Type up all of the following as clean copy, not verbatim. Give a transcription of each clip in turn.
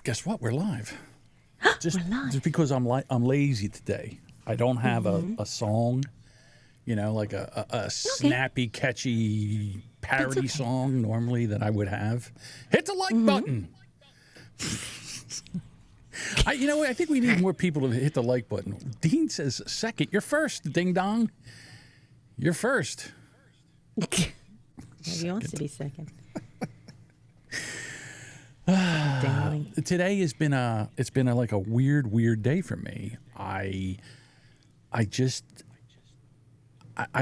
guess what? We're live. We're live. Just because I'm lazy today. I don't have a song, like a snappy, catchy parody song normally that I would have. Hit the like button. I think we need more people to hit the like button. Dean says second. You're first, ding dong. You're first. He wants to be second. Today has been like a weird day for me. I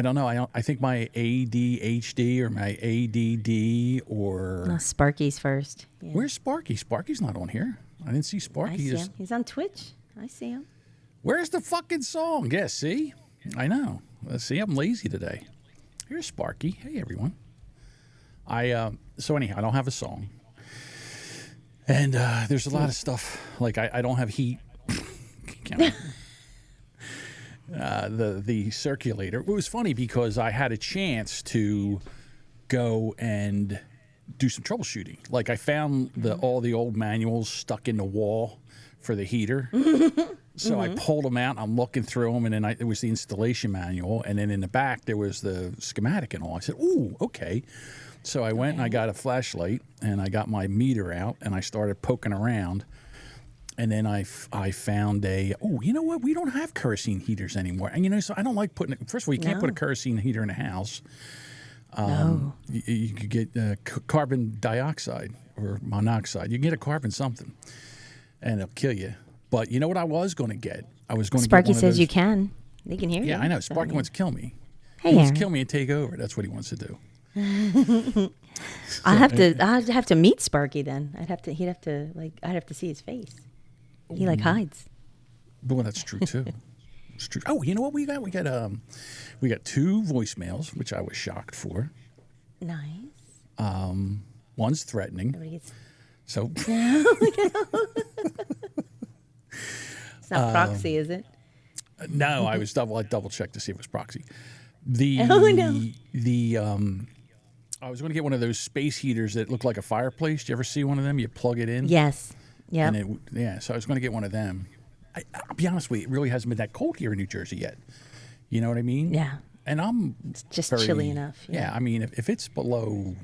don't know. I think my ADHD or my ADD or No, Sparky's first. Yeah. Where's Sparky? Sparky's not on here. I didn't see I Sparky. see him. He's on Twitch. I see him. Where's the fucking song? Yeah, see? I know. See, I'm lazy today. Here's Sparky. Hey, everyone. So anyhow, I don't have a song. And there's a lot of stuff. Like, I don't have heat. The circulator. It was funny because I had a chance to go and do some troubleshooting. Like, I found all the old manuals stuck in the wall for the heater. So I pulled them out. I'm looking through them, and then it was the installation manual. And then in the back, there was the schematic and all. I said, ooh, okay. So I went and I got a flashlight, and I got my meter out, and I started poking around. And then I found you know what? We don't have kerosene heaters anymore. And, so I don't like putting it. First of all, you can't put a kerosene heater in a house. No. You could get carbon dioxide or monoxide. You can get a carbon something, and it'll kill you. But you know what I was going to get? I was going to Sparky get one of says those, you can. They can hear you. Yeah, I know. Sparky wants to kill me. Hey, he wants to Aaron. kill me and take over. That's what he wants to do. I'd have to meet Sparky then. I'd have to see his face. He hides. Well, that's true too. It's true. Oh, you know what we got? We got 2 voicemails, which I was shocked for. Nice. One's threatening. Nobody gets... So It's not proxy, is it? no, I double checked to see if it was proxy. I was going to get one of those space heaters that look like a fireplace. Do you ever see one of them? You plug it in. Yes. Yeah. So I was going to get one of them. I'll be honest with you, it really hasn't been that cold here in New Jersey yet. You know what I mean? Yeah. And it's just chilly enough. Yeah. I mean, if it's below,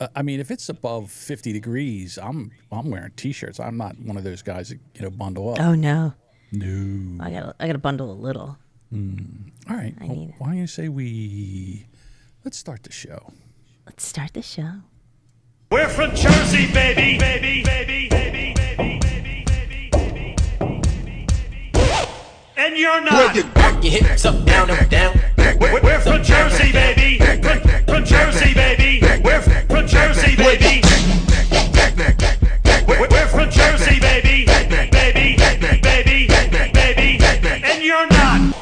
if it's above 50 degrees, I'm wearing T-shirts. I'm not one of those guys that bundle up. Oh no. No. I gotta bundle a little. All right. I need it. Why don't you say let's start the show. Let's start the show. We're from Jersey, baby, baby, baby, baby, baby, baby, baby, baby, baby. And you're not. Back your hips up, down, up, down. We're from Jersey, baby. From Jersey, baby. We're from Jersey, baby. We're from Jersey, baby. Baby, baby, baby. And you're not.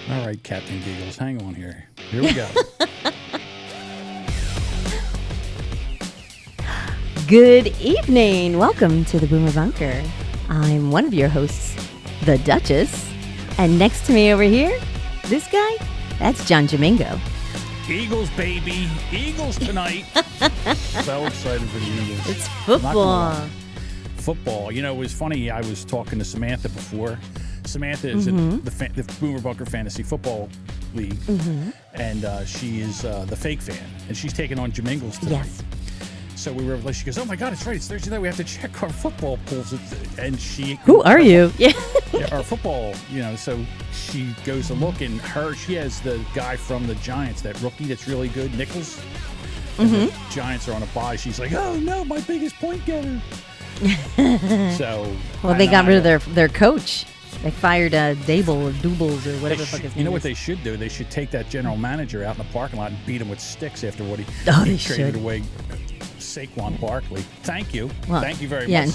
All right, Captain Giggles, hang on here. Here we go. Good evening. Welcome to the Boomer Bunker. I'm one of your hosts, the Duchess. And next to me over here, this guy, that's John Jamingo. Eagles, baby. Eagles tonight. So excited for the Eagles. It's football. Football. It was funny. I was talking to Samantha before. Samantha is in the Boomer Bunker Fantasy Football League, and she is the fake fan, and she's taking on Jamingles tonight. Yes. So we were like, she goes, oh my God, it's right. It's Thursday night. We have to check our football pools. And she... Who are you? Yeah. Our football, so she goes to look, and she has the guy from the Giants, that rookie that's really good, Nichols. And the Giants are on a bye. She's like, oh no, my biggest point getter. So... Well, they got rid of their coach. They fired Dable or Doubles or whatever the fuck his name is. You know what they should do? They should take that general manager out in the parking lot and beat him with sticks after what he they traded should. away Saquon Barkley. Thank you. Well, Thank you very yeah,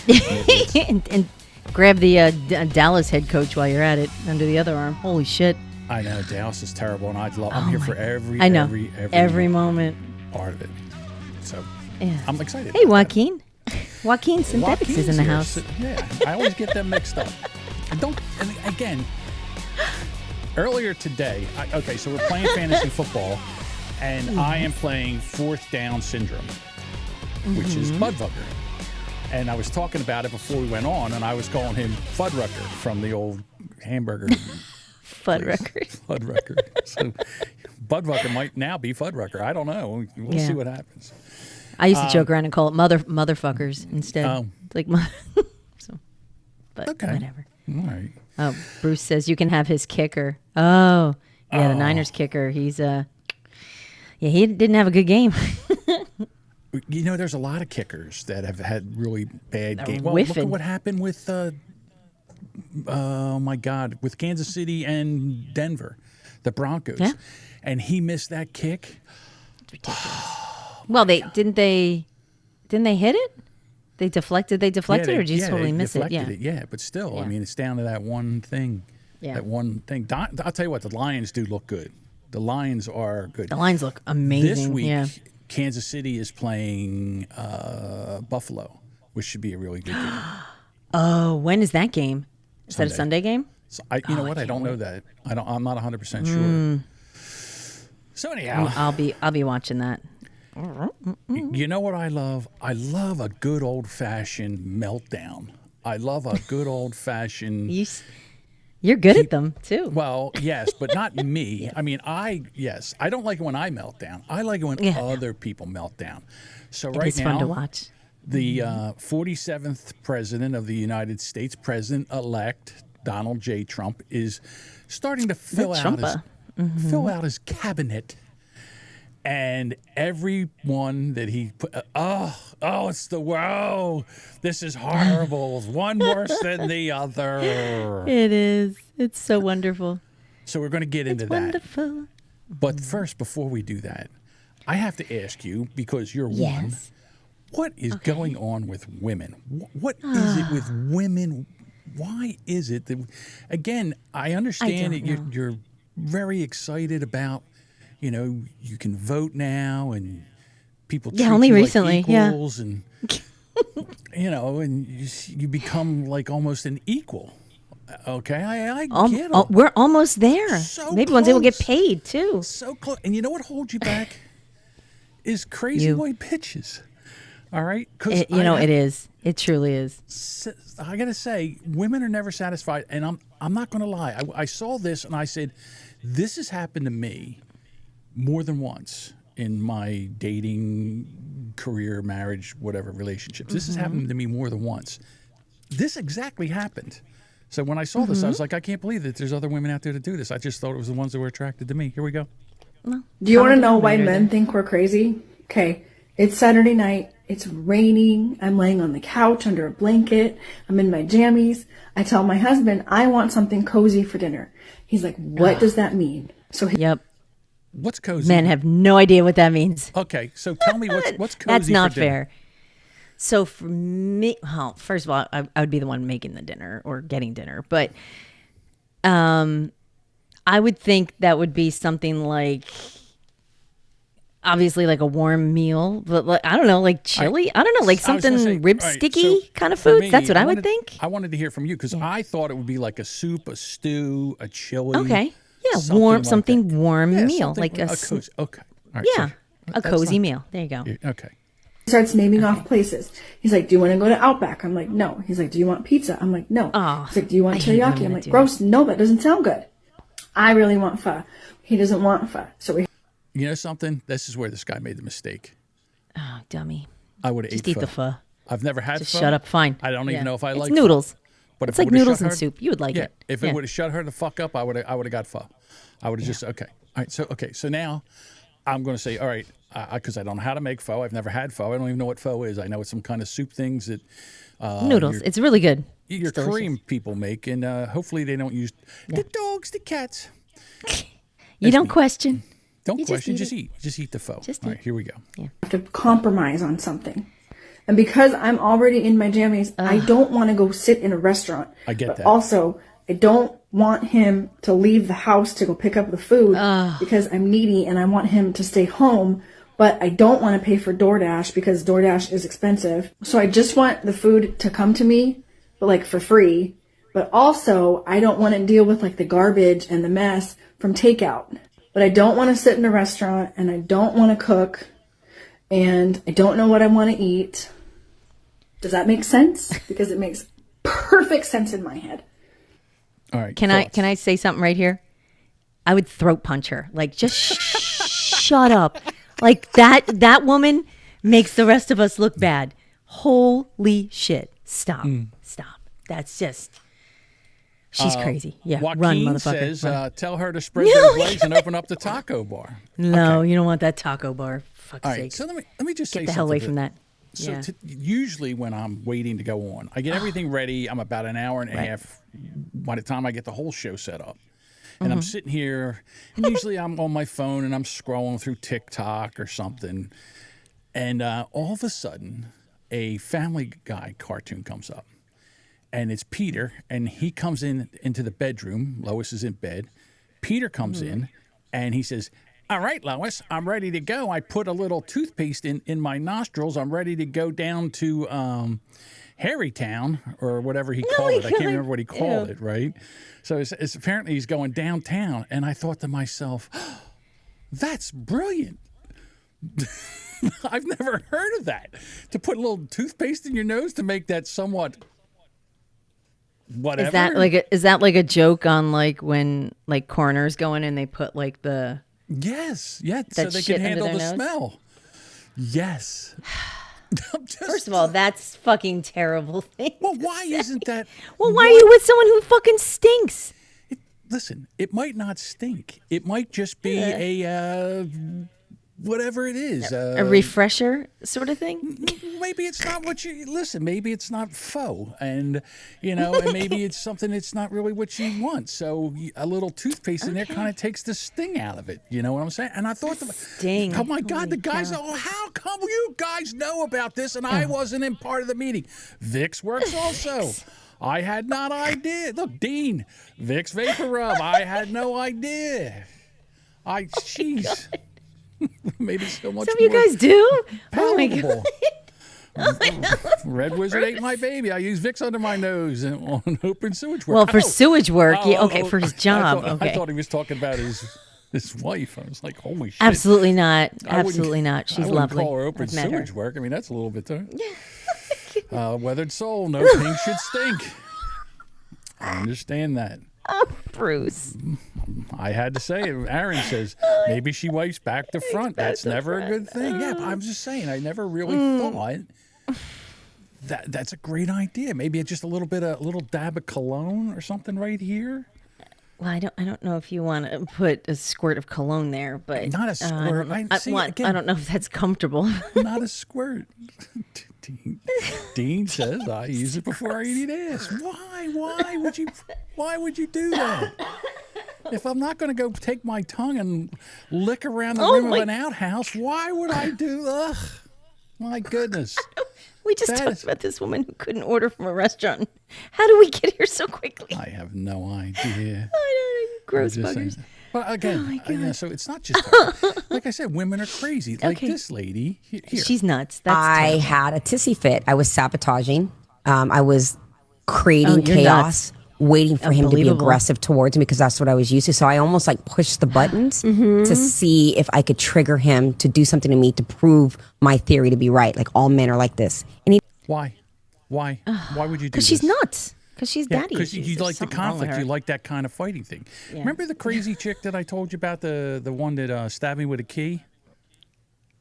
much. and grab the Dallas head coach while you're at it under the other arm. Holy shit. I know. Dallas is terrible, and I'm here for every moment part of it. So yeah. I'm excited. Hey, Joaquin. Joaquin Synthetics is in the house. Yeah, I always get them mixed up. And again, Earlier today, so we're playing fantasy football, and I am playing fourth down syndrome, which is Budweiser. And I was talking about it before we went on, and I was calling him Fuddrucker from the old hamburger. Fuddrucker. Fuddrucker. So Budweiser might now be Fuddrucker. I don't know. We'll see what happens. I used to joke around and call it motherfuckers instead. Oh. It's like, so, but whatever. All right. Oh, Bruce says you can have his kicker. Oh, yeah, the Niners kicker. He's he didn't have a good game. You know, there's a lot of kickers that have had really bad games. Well, whiffing. look at what happened with, oh my God, with Kansas City and Denver, the Broncos. Yeah. And he missed that kick. It's ridiculous. Well, didn't they hit it? They deflected, or did you totally miss it? Yeah, but still, I mean, it's down to that one thing. Yeah. That one thing. I'll tell you what, the Lions do look good. The Lions are good. The Lions look amazing. This week, yeah. Kansas City is playing Buffalo, which should be a really good game. Oh, when is that game? Is Sunday. that a Sunday game? So you know what? I don't know that. I'm not 100% sure. So anyhow, I'll be watching that. You know what I love? I love a good old-fashioned meltdown. I love a good old-fashioned... You're good at them, too. Well, yes, but not me. Yes. I mean, I don't like it when I melt down. I like it when other people melt down. So right now... It's fun to watch. The 47th President of the United States, President-elect Donald J. Trump, is starting to fill out his cabinet. And everyone that he put, it's the wow, this is horrible. One worse than the other. It is. It's so wonderful. So we're going to get into that. Wonderful. But first, before we do that, I have to ask you, because you're one, what is going on with women? What is it with women? Why is it that, again, I understand that you're very excited about, you know, you can vote now and people treat only you recently, like equals and, you know, and you become like almost an equal. Okay, I get it. We're almost there. So Maybe one day we'll get close. paid, too. So close. And you know what holds you back? Is crazy white bitches. All right? It is. It truly is. I got to say, women are never satisfied. And I'm not going to lie. I saw this and I said, this has happened to me more than once in my dating, career, marriage, whatever relationships. This has happened to me more than once. This exactly happened. So when I saw this, I was like, I can't believe that there's other women out there to do this. I just thought it was the ones that were attracted to me. Here we go. Do you want to know why men think we're crazy? Okay, it's Saturday night. It's raining. I'm laying on the couch under a blanket. I'm in my jammies. I tell my husband I want something cozy for dinner. He's like, what does that mean? So What's cozy? Men have no idea what that means. Okay, so tell me what's cozy. That's not for dinner? fair. So for me, well, first of all, I would be the one making the dinner or getting dinner, but I would think that would be something like, obviously like a warm meal, but like, I don't know, like chili. I don't know, like something rib sticky kind of foods. That's what I would think. I wanted to hear from you because I thought it would be like a soup, a stew, a chili. Okay. Yeah, something warm meal, like a cozy. Okay. All right, yeah, a cozy meal. There you go. Okay. He starts naming off places. He's like, do you want to go to Outback? I'm like, no. He's like, do you want pizza? I'm like, no. He's like, do you want teriyaki? I'm like, gross. No, that doesn't sound good. I really want pho. He doesn't want pho. So we. You know something? This is where this guy made the mistake. Oh, dummy. I would have ate Just eat the pho. I've never had Just pho. Shut up. Fine. I don't even know if I like noodles. Pho. But it's like noodles and soup. You would like it. If it would have shut her the fuck up, I would have got pho. I would have just, okay. All right. So now I'm going to say, all right, because I don't know how to make pho. I've never had pho. I don't even know what pho is. I know it's some kind of soup things that. Noodles. It's really good. Your Korean people make, and hopefully they don't use the dogs, the cats. You don't question. Don't question. Just eat. Just eat the pho. All right, here we go. Yeah. Have to compromise on something. And because I'm already in my jammies, I don't want to go sit in a restaurant. I get that. Also, I don't want him to leave the house to go pick up the food because I'm needy and I want him to stay home. But I don't want to pay for DoorDash because DoorDash is expensive. So I just want the food to come to me, but like for free. but also I don't want to deal with like the garbage and the mess from takeout. But I don't want to sit in a restaurant, and I don't want to cook, and I don't know what I want to eat. Does that make sense? Because it makes perfect sense in my head. All right. Can I say something right here? I would throat punch her. Like, just shut up. Like, that woman makes the rest of us look bad. Holy shit. Stop. Stop. That's just... She's crazy. Yeah, Joaquin run, motherfucker. says, run. tell her to spread those legs and open up the taco bar. No, Okay. you don't want that taco bar. Fuck's All right, sake. so let me just say Get the hell away something from that. So Yeah. Usually when I'm waiting to go on, I get everything ready. I'm about an hour and a half by the time I get the whole show set up. And I'm sitting here, and usually I'm on my phone and I'm scrolling through TikTok or something. And all of a sudden, a Family Guy cartoon comes up. And it's Peter, and he comes into the bedroom. Lois is in bed. Peter comes in, and he says, all right, Lois, I'm ready to go. I put a little toothpaste in my nostrils. I'm ready to go down to Harrytown, or whatever he called it. I can't remember what he called it, right? So it's apparently he's going downtown. And I thought to myself, that's brilliant. I've never heard of that. To put a little toothpaste in your nose to make that somewhat... whatever. Is that like a joke on like when like coroners go in and they put like the Yes, so that they shit can under handle their the nose? smell. Yes. First of all, that's fucking terrible thing. Well, why isn't that? Well, why are you with someone who fucking stinks? Listen, it might not stink. It might just be a whatever it is. A refresher sort of thing? Maybe it's not what you listen. Maybe it's not faux, and and maybe it's something that's not really what you want. So a little toothpaste in there kind of takes the sting out of it. You know what I'm saying? And I thought, Sting. oh my God, Holy the guys! cow. Oh, how come you guys know about this and I wasn't in part of the meeting? Vicks works also. I had not idea. Look, Dean, Vicks Vapor Rub. I had no idea. Jeez. Maybe so much Some of you more guys do? Oh my God. palatable. Red Wizard ate my baby. I use Vicks under my nose and on open sewage work. Well, for Oh. sewage work, yeah, Oh, okay, oh, for his job, I okay. thought he was talking about his wife. I was like, holy shit. Absolutely not. I wouldn't- Absolutely not. She's I wouldn't lovely. call her open I've met her. sewage work. I mean, that's a little bit there. Weathered soul. No pink should stink. I understand that. Oh, Bruce. I had to say it. Aaron says maybe she wipes back to front. That's never a good thing. Yeah, but I'm just saying. I never really thought that's a great idea. Maybe it's just a little dab of cologne or something right here. Well, I don't know if you want to put a squirt of cologne there, but Not a squirt. I don't know if that's comfortable. Not a squirt. Dean says I use it before I eat ass. Why? Why would you do that? If I'm not going to go take my tongue and lick around the rim of an outhouse, why would I do? Ugh, my goodness. We just talked about this woman who couldn't order from a restaurant. How do we get here so quickly? I have no idea. I don't know. Gross I'm just buggers. saying. But again, so it's not just her. Like I said, women are crazy. Like this lady here. She's nuts. That's I terrible. had a tissy fit. I was sabotaging. I was creating you're chaos, waiting for him to be Unbelievable. aggressive towards me because that's what I was used to. So I almost like pushed the buttons to see if I could trigger him to do something to me to prove my theory to be right. Like all men are like this. And he Why would you do this? Because she's nuts. Because she's daddy. Because you issues. like There's the something wrong with conflict. her. You like that kind of fighting thing. Remember the crazy chick that I told you about, the one that stabbed me with a key?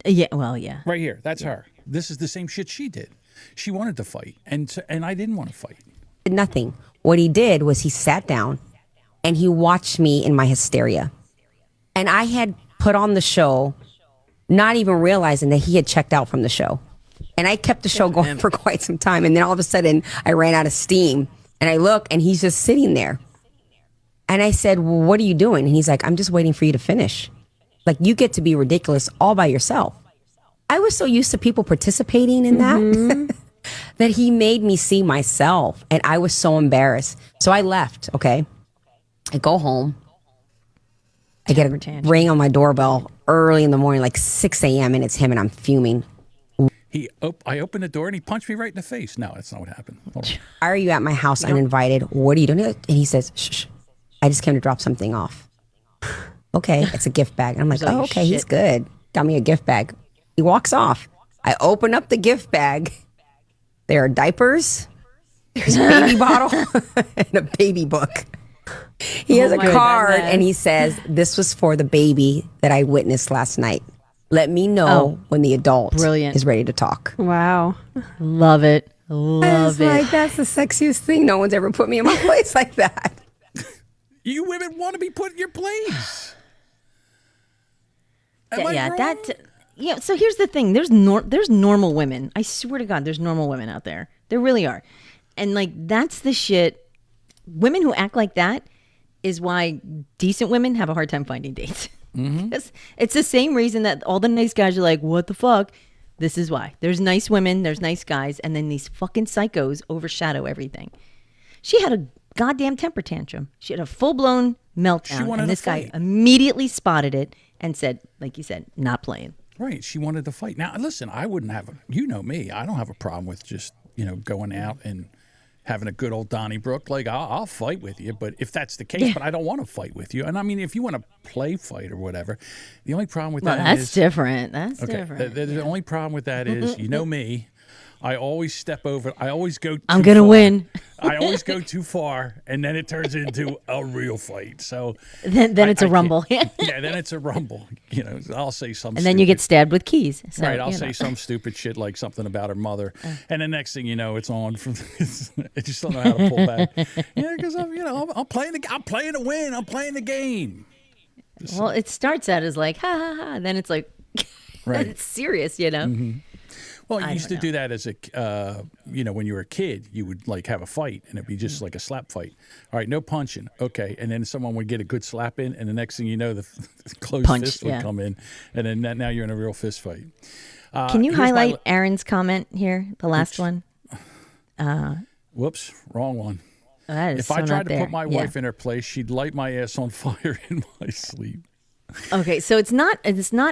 Yeah, well, yeah. Right here. That's her. This is the same shit she did. She wanted to fight, and I didn't want to fight. did nothing. What he did was he sat down and he watched me in my hysteria. And I had put on the show, not even realizing that he had checked out from the show. And I kept the show going for quite some time. And then all of a sudden, I ran out of steam. And I look, and he's just sitting there. And I said, well, what are you doing? And he's like, I'm just waiting for you to finish. Like, you get to be ridiculous all by yourself. I was so used to people participating in that that he made me see myself. And I was so embarrassed. So I left, okay? I go home. I get a ring on my doorbell early in the morning, like 6 a.m., and it's him, and I'm fuming. I opened the door and he punched me right in the face. No, that's not what happened. Hold on. Why are you at my house uninvited? What are you doing? And he says, shh, shh, I just came to drop something off. Okay, it's a gift bag. And I'm like, He's like, oh, okay, shit. he's good. Got me a gift bag. He walks off. I open up the gift bag. There are diapers. There's a baby bottle and a baby book. He has a my card goodness. and he says, this was for the baby that I witnessed last night. Let me know when the adult Brilliant. is ready to talk. Wow. Love it. I Love was it. like, that's the sexiest thing. No one's ever put me in my place like that. You women want to be put in your place. Am I Yeah, wrong? yeah. So here's the thing: there's normal women. I swear to God, there's normal women out there. There really are, and like that's the shit. Women who act like that is why decent women have a hard time finding dates. It's the same reason that all the nice guys are like, "What the fuck?" This is why. There's nice women, there's nice guys, and then these fucking psychos overshadow everything. She had a goddamn temper tantrum. She had a full-blown meltdown, wanted and to this guy fight. immediately spotted it and said, like you said, not playing. Right. She wanted to fight. Now, listen, I wouldn't have, you know me, I don't have a problem with just, going out and having a good old Donnybrook. Like, I'll fight with you, but if that's the case, but I don't want to fight with you. And I mean, if you want to play fight or whatever, the only problem with Well, that is. that's different. That's Okay. different. The only problem with that is, you know me, I always step over, I always go too I'm gonna far. win. I always go too far, and then it turns into a real fight. So Then it's a I can't- rumble. Yeah, then it's a rumble. I'll say something. And then you get stabbed with keys. So, Right, I'll you say know. some stupid shit like something about her mother, and the next thing you know, it's on. From I just don't know how to pull back. Yeah, because I'm playing to win. I'm playing the game. Well, it starts out as like, ha, ha, ha. Then it's like, Right. it's serious, Well, you I used to don't do that as when you were a kid, you would like have a fight, and it'd be just like a slap fight. All right, no punching, okay, and then someone would get a good slap in, and the next thing you know, the closed Punch, fist would yeah. come in, and then now you're in a real fist fight. Can you here's my highlight li- Aaron's comment here, the last one? Whoops, wrong one. That is If so I tried not to there. put my Yeah. wife in her place, she'd light my ass on fire in my sleep. Okay, so it's not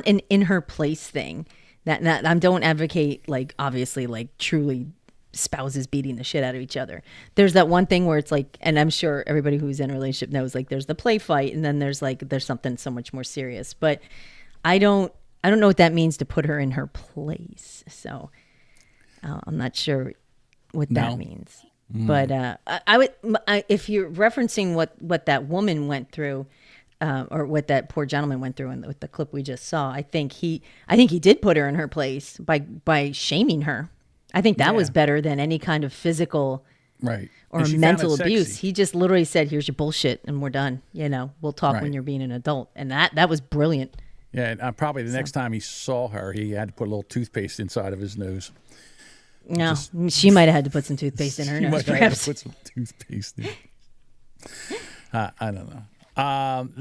an in her place thing. That I don't advocate like obviously like truly spouses beating the shit out of each other. There's that one thing where it's like, and I'm sure everybody who's in a relationship knows, like there's the play fight, and then there's something so much more serious. But I don't know what that means to put her in her place. So I'm not sure what that No. means. But if you're referencing what that woman went through. Or what that poor gentleman went through with the clip we just saw. I think he did put her in her place by shaming her. I think that was better than any kind of physical Right. or And she found mental it abuse. sexy. He just literally said, "Here's your bullshit, and we're done. We'll talk when Right. you're being an adult." And that was brilliant. Yeah, and probably the next time he saw her, he had to put a little toothpaste inside of his nose. No, she might have had to put some toothpaste in her He nose, might have had perhaps. to put some toothpaste in. I don't know.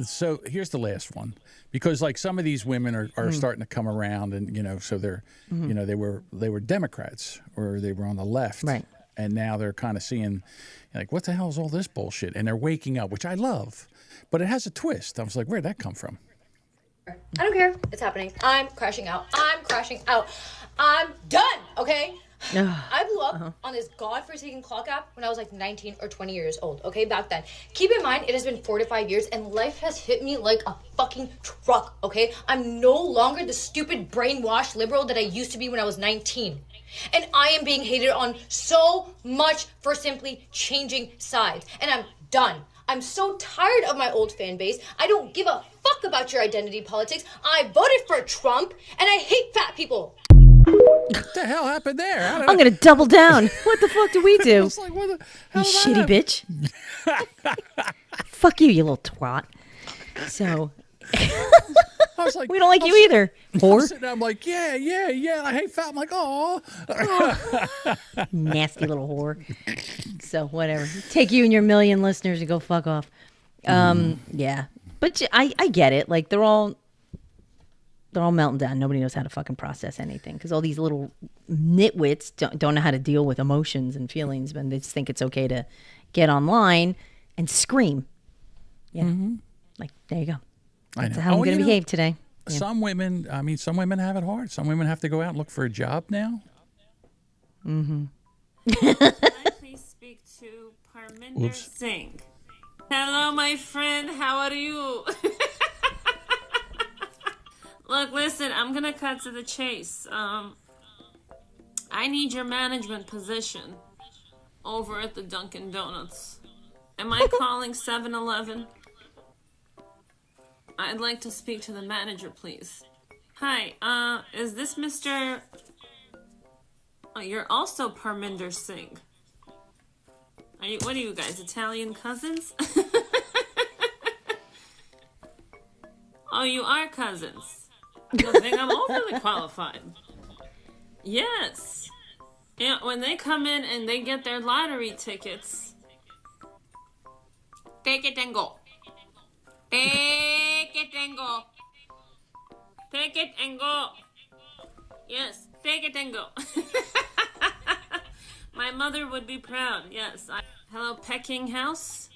So here's the last one, because like some of these women are starting to come around, and so they're they were Democrats or they were on the left, Right. And now they're kind of seeing like, what the hell is all this bullshit? And they're waking up, which I love, but it has a twist. I was like, where'd that come from? I don't care. It's happening. I'm crashing out. I'm crashing out. I'm done, okay? I blew up on this godforsaken clock app when I was like 19 or 20 years old, okay? Back then. Keep in mind, it has been 4 to 5 years and life has hit me like a fucking truck, okay? I'm no longer the stupid brainwashed liberal that I used to be when I was 19. And I am being hated on so much for simply changing sides. And I'm done. I'm so tired of my old fan base. I don't give a fuck about your identity politics. I voted for Trump and I hate fat people. What the hell happened there? I don't I'm know. gonna double down. What the fuck do we I do? was like, what the You hell did shitty that bitch. Fuck you little twat. So I was like, we don't like I'm you s- either, I'm whore. sitting there, I'm like, yeah, I hate fat. I'm like, oh. Nasty little whore. So whatever. Take you and your million listeners and go fuck off. Yeah, but I get it. Like they're all melting down. Nobody knows how to fucking process anything because all these little nitwits don't know how to deal with emotions and feelings, and they just think it's okay to get online and scream. Yeah, like there you go. I That's know. how I'm gonna behave today. Yeah. Some women have it hard. Some women have to go out and look for a job now. Can I please speak to Parminder Whoops. Singh? Hello, my friend. How are you? Look, listen, I'm gonna cut to the chase. I need your management position over at the Dunkin' Donuts. Am I calling 7-Eleven? I'd like to speak to the manager, please. Hi, is this Mr... Oh, you're also Parminder Singh. What are you guys, Italian cousins? Oh, you are cousins. You think I'm overly qualified? Yes. Yeah, when they come in and they get their lottery tickets, take it and go. Take it and go. Take it and go. Yes, take it and go. My mother would be proud. Yes. Hello, Pecking House.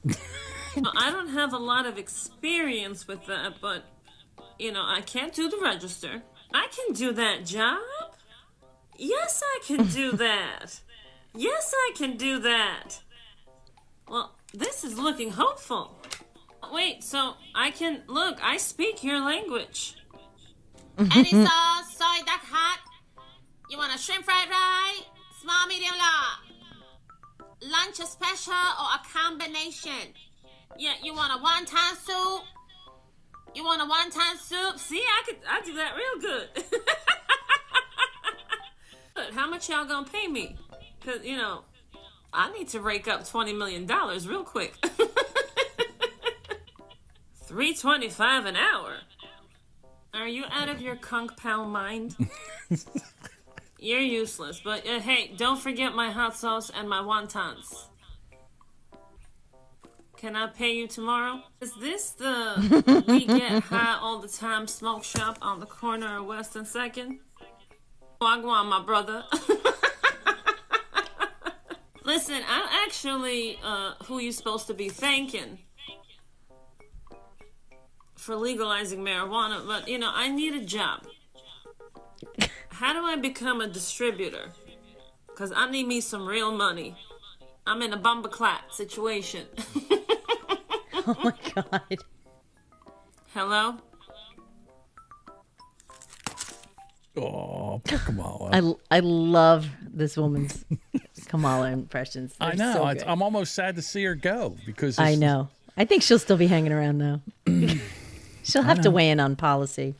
I don't have a lot of experience with that, but, I can't do the register. I can do that job. Yes, I can do that. Yes, I can do that. Well, this is looking hopeful. Wait, so I speak your language. Any sauce, soy duck hot? You want a shrimp fried rice? Small, medium, large? Lunch a special or a combination? Yeah, you want a wonton soup? You want a wonton soup? See, I do that real good. How much y'all gonna pay me? Cause, I need to rake up $20 million real quick. $3.25 an hour. Are you out of your kunk pal mind? You're useless, but hey, don't forget my hot sauce and my wontons. Can I pay you tomorrow? Is this the we get high all the time smoke shop on the corner of West and 2nd? Wagwan, my brother. Listen, I'm actually who you supposed to be thanking for legalizing marijuana, but I need a job. How do I become a distributor? Because I need me some real money. I'm in a bumperclap situation. Oh my God. Hello? Oh, poor Kamala. I love this woman's Kamala impressions. They're I know. so I'm almost sad to see her go because I know. I think she'll still be hanging around though. She'll have to weigh in on policy.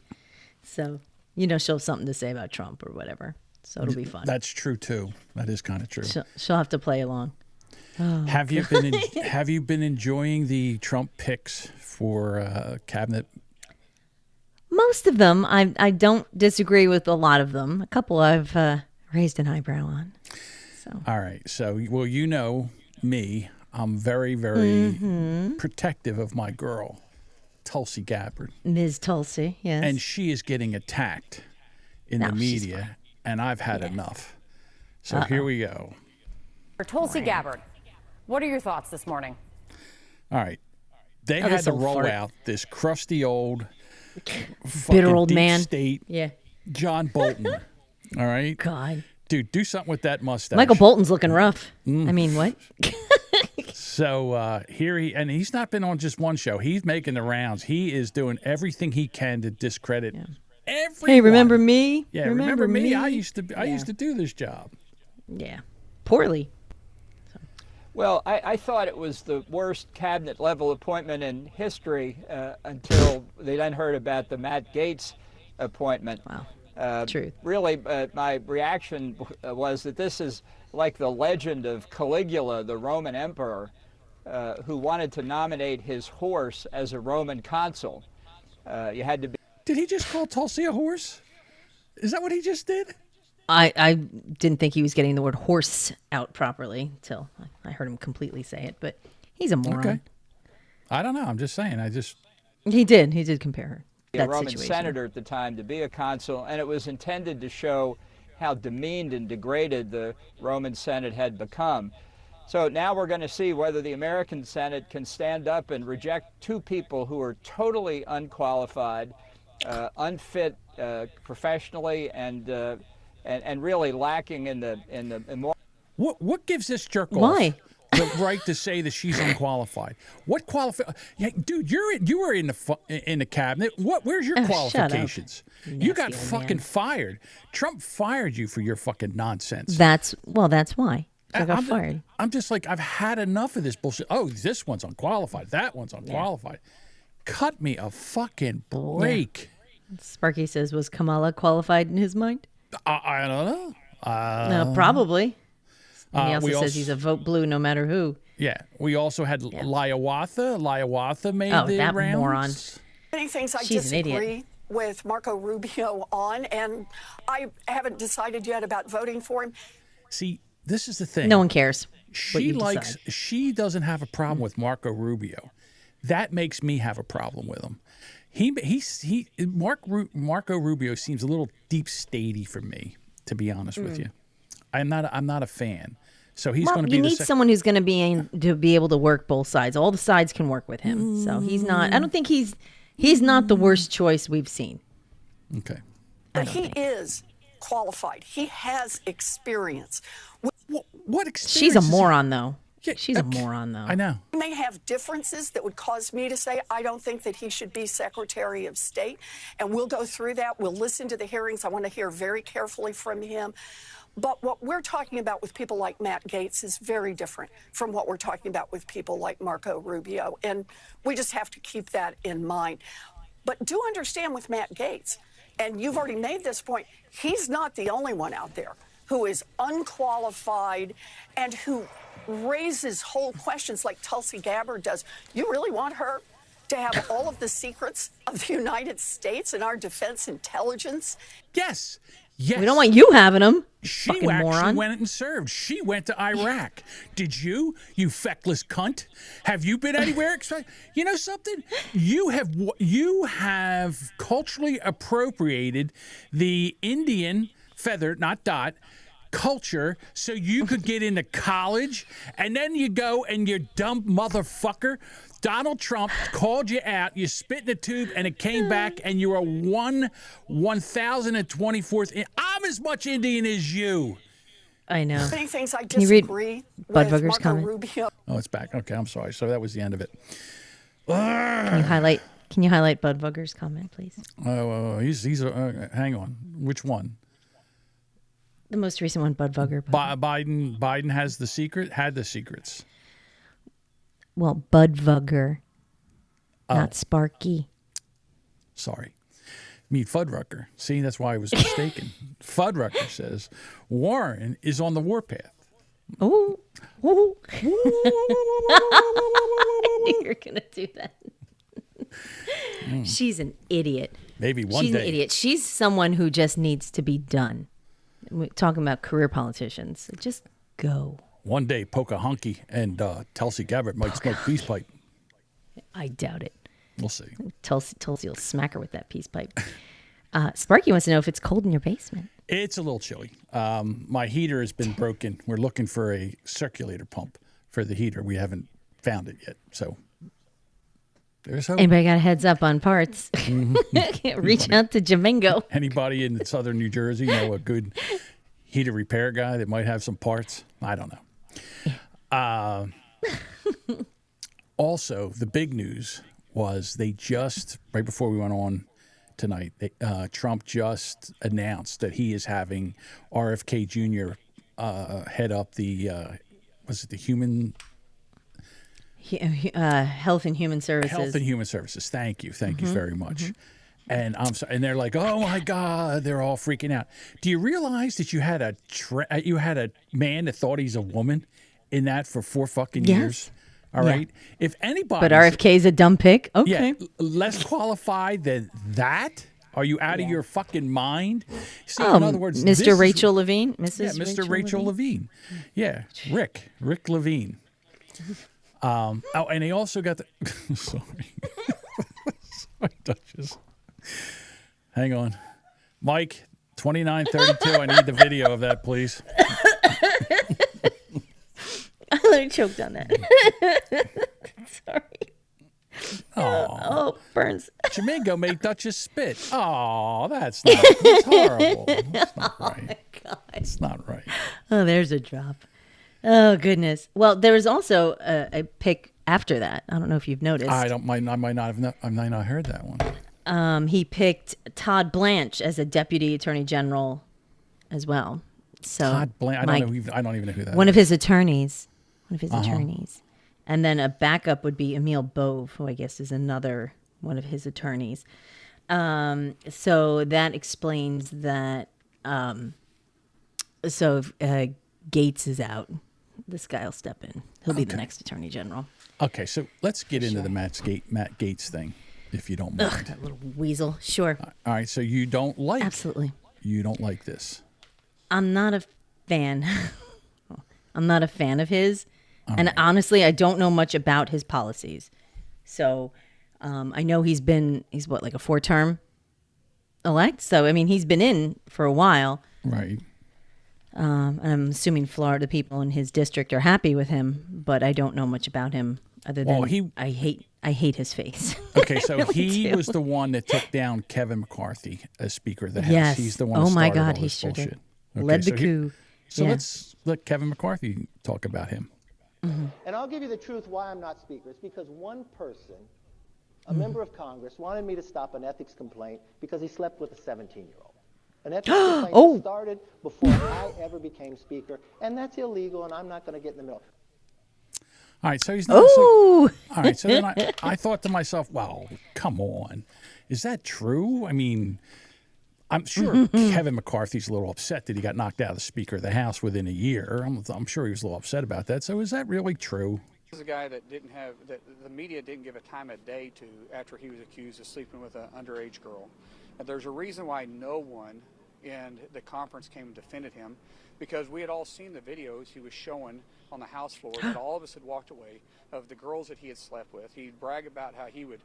So, she'll have something to say about Trump or whatever. So it'll be fun. That's true too. That is kind of true. She'll have to play along. Oh, have you been enjoying the Trump picks for cabinet? Most of them. I don't disagree with a lot of them. A couple I've raised an eyebrow on. So. All right. So, well, me. I'm very, very protective of my girl, Tulsi Gabbard. Ms. Tulsi, yes. And she is getting attacked in the media, and I've had enough. So here we go. For Tulsi Gabbard, what are your thoughts this morning? All right. They had to roll out this crusty old, bitter old deep man. State, John Bolton. All right? God. Dude, do something with that mustache. Michael Bolton's looking rough. I mean, what? So he's not been on just one show. He's making the rounds. He is doing everything he can to discredit everyone. Hey, remember me? Yeah, remember me? I used to do this job. Yeah, poorly. Well, I thought it was the worst cabinet level appointment in history until they then heard about the Matt Gaetz appointment. Wow. Truth. Really, my reaction was that this is like the legend of Caligula, the Roman emperor, who wanted to nominate his horse as a Roman consul. You had to be. Did he just call Tulsi a horse? Is that what he just did? I didn't think he was getting the word horse out properly until I heard him completely say it, but he's a moron. Okay. I don't know. I'm just saying. He did compare her. A Roman senator at the time to be a consul, and it was intended to show how demeaned and degraded the Roman Senate had become. So now we're going to see whether the American Senate can stand up and reject two people who are totally unqualified, unfit professionally, and and really lacking in the more. What gives this jerk off Why? the right to say that she's unqualified? What Yeah, dude, you were in the cabinet. Where's your qualifications? You got fucking fired. Trump fired you for your fucking nonsense. That's why I got fired. I'm just like, I've had enough of this bullshit. Oh, this one's unqualified. That one's unqualified. Cut me a fucking break. Yeah. Sparky says, was Kamala qualified in his mind? I don't know. No, probably. And he also says he's a vote blue no matter who. Yeah. We also had Liawatha. Liawatha made the that rounds. moron. Many things I She's an idiot. disagree with Marco Rubio on, and I haven't decided yet about voting for him. See, this is the thing. No one cares. She doesn't have a problem with Marco Rubio. That makes me have a problem with him. Marco Rubio seems a little deep statey for me, to be honest with you. I'm not a fan. So he's going to be. You need someone who's going to be able to work both sides. All the sides can work with him. So he's not. I don't think he's not the worst choice we've seen. Okay. But he is qualified. He has experience. What experience? She's a moron, though. Yeah, she's a moron, though. I know. We may have differences that would cause me to say I don't think that he should be Secretary of State, and we'll go through that. We'll listen to the hearings. I want to hear very carefully from him. But what we're talking about with people like Matt Gaetz is very different from what we're talking about with people like Marco Rubio, and we just have to keep that in mind. But do understand with Matt Gaetz, and you've already made this point, he's not the only one out there who is unqualified and who raises whole questions like Tulsi Gabbard does. You really want her to have all of the secrets of the United States and our defense intelligence? Yes. Yes. We don't want you having them. She fucking actually moron. went and served. She went to Iraq. Did you feckless cunt? Have you been anywhere? You know something? You have culturally appropriated the Indian feather, not dot, culture so you could get into college, and then you go and you dumb motherfucker. Donald Trump called you out, you spit in the tube, and it came back, and you are 1,024th. I'm as much Indian as you. I know. Many things I Can you read disagree Bud with Bugger's Marco comment? Rubio. Oh, it's back. Okay, I'm sorry. So that was the end of it. Can you highlight Bud Bugger's comment, please? Oh, hang on. Which one? The most recent one, Bud Bugger. Biden has the secret. Had the secrets. Well, Bud Bugger, not Sparky. Sorry. Meet Fuddrucker. See, that's why I was mistaken. Fuddrucker says Warren is on the warpath. Oh. You're going to do that. She's an idiot. Maybe one day. She's an idiot. She's someone who just needs to be done. We're talking about career politicians. Just go. One day, Pocahontas and Tulsi Gabbard might smoke peace pipe. I doubt it. We'll see. Tulsi will smack her with that peace pipe. Sparky wants to know if it's cold in your basement. It's a little chilly. My heater has been broken. We're looking for a circulator pump for the heater. We haven't found it yet. So there's hope. Anybody got a heads up on parts? Reach out to Jamingo. Anybody in southern New Jersey know a good heater repair guy that might have some parts? I don't know. Also, the big news was they just, right before we went on tonight, Trump just announced that he is having RFK Jr. Head up the, was it the Health and Human Services. Health and Human Services. Thank you very much. And I'm sorry, and they're like, "Oh my God!" They're all freaking out. Do you realize that you had a man that thought he's a woman in that for 4 fucking years? All right. If anybody, but RFK's a dumb pick. Okay, less qualified than that. Are you out of your fucking mind? See, in other words, Mr. Rachel Levine, Mr. Rachel Levine. Yeah, Rick Levine. And they also got the. Sorry, Duchess. Hang on. Mike, 2932. I need the video of that, please. I literally choked on that. Sorry. Oh, burns. Jamingo made Duchess spit. Oh, that's horrible. That's not right. God. It's not right. Oh, there's a drop. Oh, goodness. Well, there was also a pick after that. I don't know if you've noticed. I might not have heard that one. He picked Todd Blanche as a deputy attorney general as well. So Todd Blanche. I don't even know who that is. One of his attorneys. And then a backup would be Emil Bove, who I guess is another one of his attorneys. So that explains that. So if Gates is out, this guy will step in. He'll be the next attorney general. Okay, so let's get into the Matt Gates thing, if you don't mind. Ugh, that little weasel. Sure. All right, so you don't like... Absolutely. You don't like this. I'm not a fan. I'm not a fan of his. All and right. honestly, I don't know much about his policies. So I know he's what, like a 4-term elect? So, I mean, he's been in for a while. Right. And I'm assuming Florida people in his district are happy with him, but I don't know much about him other than I hate his face. Okay, so really he do. was the one that took down Kevin McCarthy as Speaker of the House. Yes. He's the one Oh that my started God, all he this sure bullshit. did. Okay, Led the so coup. So Yeah. let's let Kevin McCarthy talk about him. Mm-hmm. And I'll give you the truth why I'm not Speaker. It's because one person, a member of Congress, wanted me to stop an ethics complaint because he slept with a 17-year-old. An ethics complaint that started before I ever became Speaker, and that's illegal, and I'm not going to get in the middle. All right, so he's not. All right, so then I thought to myself, well, come on. Is that true? I mean, I'm sure Kevin McCarthy's a little upset that he got knocked out of the Speaker of the House within a year. I'm sure he was a little upset about that. So is that really true? This is a guy that the media didn't give a time of day to after he was accused of sleeping with an underage girl. And there's a reason why no one in the conference came and defended him, because we had all seen the videos he was showing on the House floor that all of us had walked away of the girls that he had slept with. He'd brag about how he would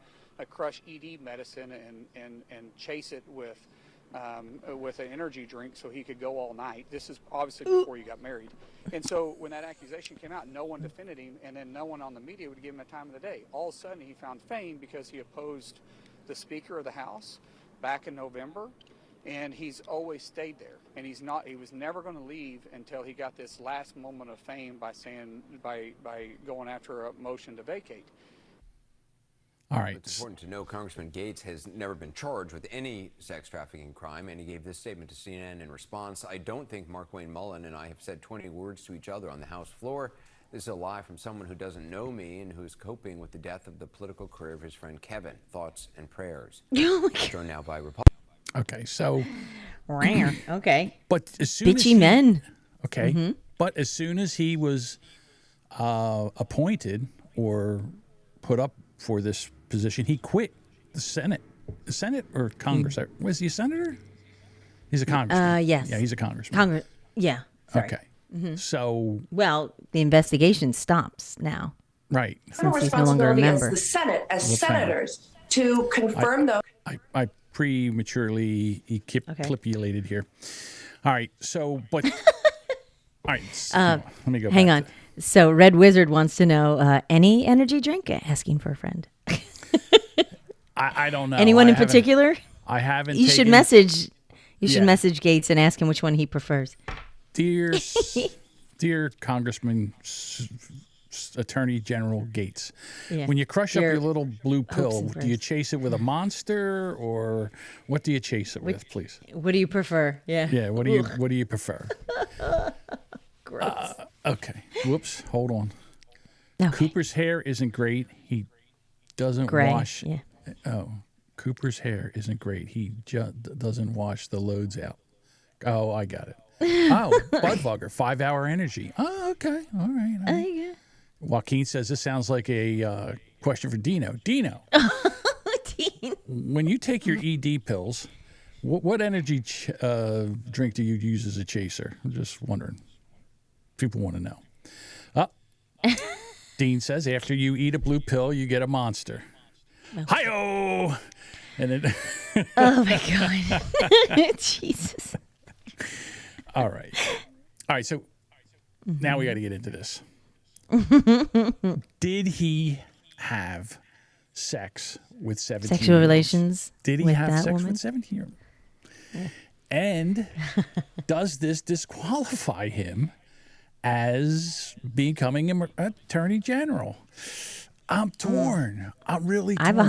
crush ED medicine and chase it with an energy drink so he could go all night. This is obviously before he got married. And so when that accusation came out, no one defended him, and then no one on the media would give him a time of the day. All of a sudden, he found fame because he opposed the Speaker of the House back in November, and he's always stayed there. And he was never going to leave until he got this last moment of fame by going after a motion to vacate. All right. It's important to know Congressman Gates has never been charged with any sex trafficking crime, and he gave this statement to CNN in response. I don't think Mark Wayne Mullen and I have said 20 words to each other on the House floor. This is a lie from someone who doesn't know me and who is coping with the death of the political career of his friend Kevin. Thoughts and prayers. Joined now by Republicans. Okay, so... Okay. But as soon Bitchy men. Okay. But as soon as he was appointed or put up for this position, he quit the Senate. The Senate or Congress? Was he a senator? He's a congressman. Yes. Yeah, he's a congressman. Yeah. Sorry. Okay. So... Well, the investigation stops now. Right. Since he's no longer a member. As the Senate, as senators, to confirm those. I prematurely clipulated here. All right. So, but... all right. Let me go Hang back on. So Red Wizard wants to know, any energy drink? Asking for a friend. I don't know. Anyone in particular? I haven't. You should message. You should message Gates and ask him which one he prefers. Dear Congressman, Attorney General Gates, when you crush up your little blue pill, do you chase it with a Monster or what do you chase it with, please? What do you prefer? Yeah. Yeah. What do you prefer? Gross. Okay. Whoops. Hold on. Okay. Cooper's hair isn't great. He doesn't wash. Yeah. Oh, Cooper's hair isn't great. He doesn't wash the loads out. Oh, I got it. Oh, Budweiser, 5-hour energy. Oh, okay. All right. All right. Yeah. Joaquin says this sounds like a question for Dino. Dino, when you take your ED pills, what energy drink do you use as a chaser? I'm just wondering. People want to know. Dean says after you eat a blue pill, you get a Monster. Hi-oh! And then oh, my God. Jesus. All right. So now we got to get into this. Did he have sex with 17 Sexual relations Did he with have that sex woman? with 17-year-old? And does this disqualify him as becoming an attorney general? I'm torn. I'm really torn. I have a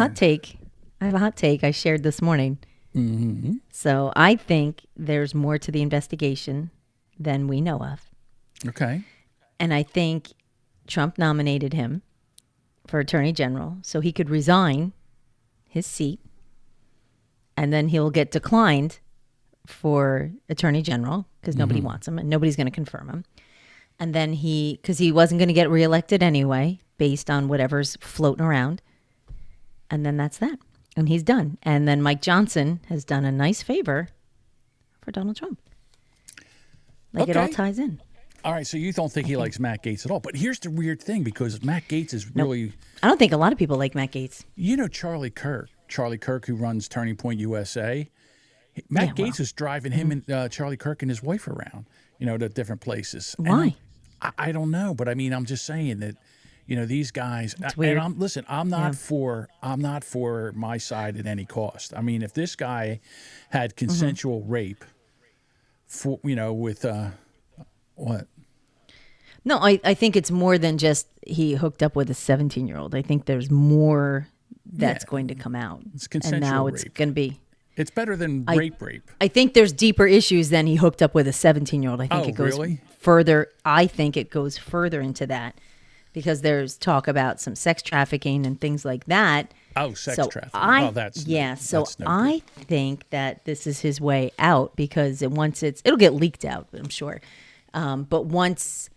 hot take. I shared this morning. Mm-hmm. So I think there's more to the investigation than we know of. Okay. And I think Trump nominated him for attorney general so he could resign his seat, and then he'll get declined for attorney general because nobody wants him and nobody's going to confirm him. And then because he wasn't going to get reelected anyway, based on whatever's floating around. And then that's that. And he's done. And then Mike Johnson has done a nice favor for Donald Trump. It all ties in. All right, so you don't think he likes Matt Gaetz at all. But here's the weird thing, because Matt Gaetz is really... I don't think a lot of people like Matt Gaetz. You know Charlie Kirk, who runs Turning Point USA? Matt Gaetz is driving him and Charlie Kirk and his wife around, to different places. Why? And I don't know, but I mean, I'm just saying that, these guys... It's weird. And I'm not for my side at any cost. I mean, if this guy had consensual rape, with... what? No, I think it's more than just he hooked up with a 17-year-old. I think there's more that's going to come out. It's consensual and now rape. It's going to be... It's better than rape. I think there's deeper issues than he hooked up with a 17-year-old. I think it goes further. I think it goes further into that because there's talk about some sex trafficking and things like that. Oh, sex trafficking. I think that this is his way out because it'll get leaked out, I'm sure. But once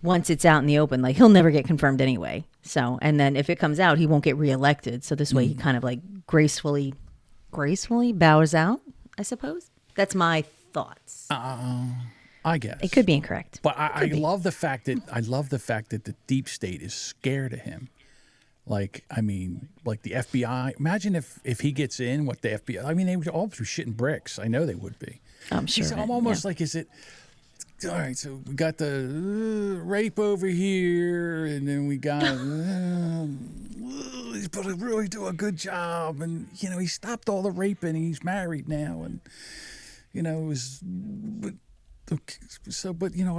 it's out in the open, he'll never get confirmed anyway. So, and then if it comes out, he won't get reelected. So this way he kind of gracefully bows out, I suppose. That's my thoughts. I guess it could be incorrect. But I love the fact that the deep state is scared of him. The FBI. Imagine if he gets in, what the FBI. I mean, they would all be shitting bricks. I know they would be. I'm sure. I'm almost is it? All right, so we got the rape over here, and then we got he's going to really do a good job, and he stopped all the raping. He's married now, and I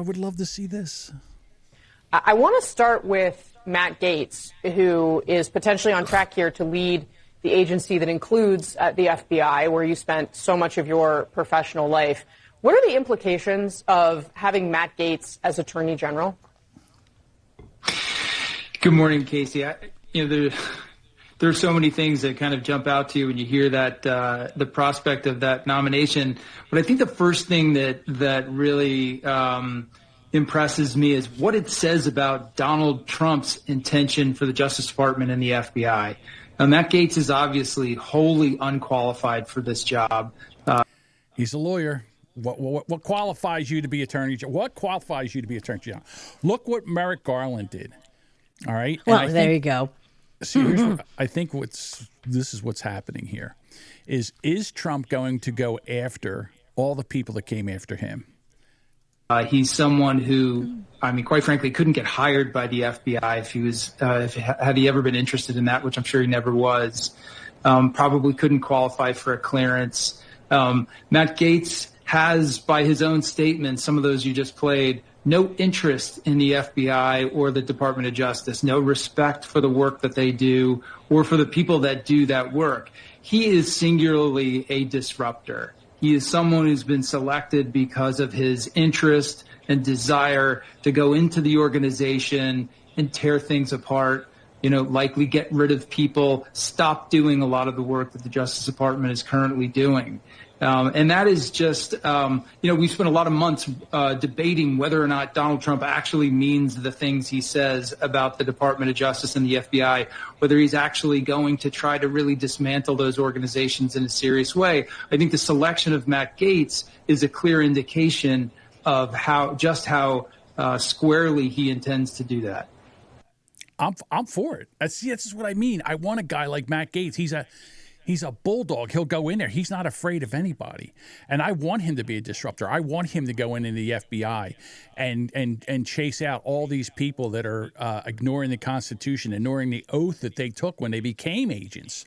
would love to see this. I want to start with Matt Gaetz, who is potentially on track here to lead the agency that includes the FBI, where you spent so much of your professional life. What are the implications of having Matt Gaetz as Attorney General? Good morning, Casey. There are so many things that kind of jump out to you when you hear that the prospect of that nomination. But I think the first thing that really impresses me is what it says about Donald Trump's intention for the Justice Department and the FBI. Now, Matt Gaetz is obviously wholly unqualified for this job. He's a lawyer. What qualifies you to be Attorney General? What qualifies you to be Attorney General? Look what Merrick Garland did. All right. Well, there you go. See, I think this is what's happening here. Is Trump going to go after all the people that came after him? He's someone who, quite frankly, couldn't get hired by the FBI if he was, had he ever been interested in that, which I'm sure he never was. Probably couldn't qualify for a clearance. Matt Gaetz has, by his own statement, some of those you just played, no interest in the FBI or the Department of Justice, no respect for the work that they do or for the people that do that work. He is singularly a disruptor. He is someone who's been selected because of his interest and desire to go into the organization and tear things apart, likely get rid of people, stop doing a lot of the work that the Justice Department is currently doing. And that is just, we spent a lot of months debating whether or not Donald Trump actually means the things he says about the Department of Justice and the FBI, whether he's actually going to try to really dismantle those organizations in a serious way. I think the selection of Matt Gaetz is a clear indication of how squarely he intends to do that. I'm for it. This is what I mean. I want a guy like Matt Gaetz. He's a bulldog. He'll go in there. He's not afraid of anybody. And I want him to be a disruptor. I want him to go into the FBI and chase out all these people that are ignoring the Constitution, ignoring the oath that they took when they became agents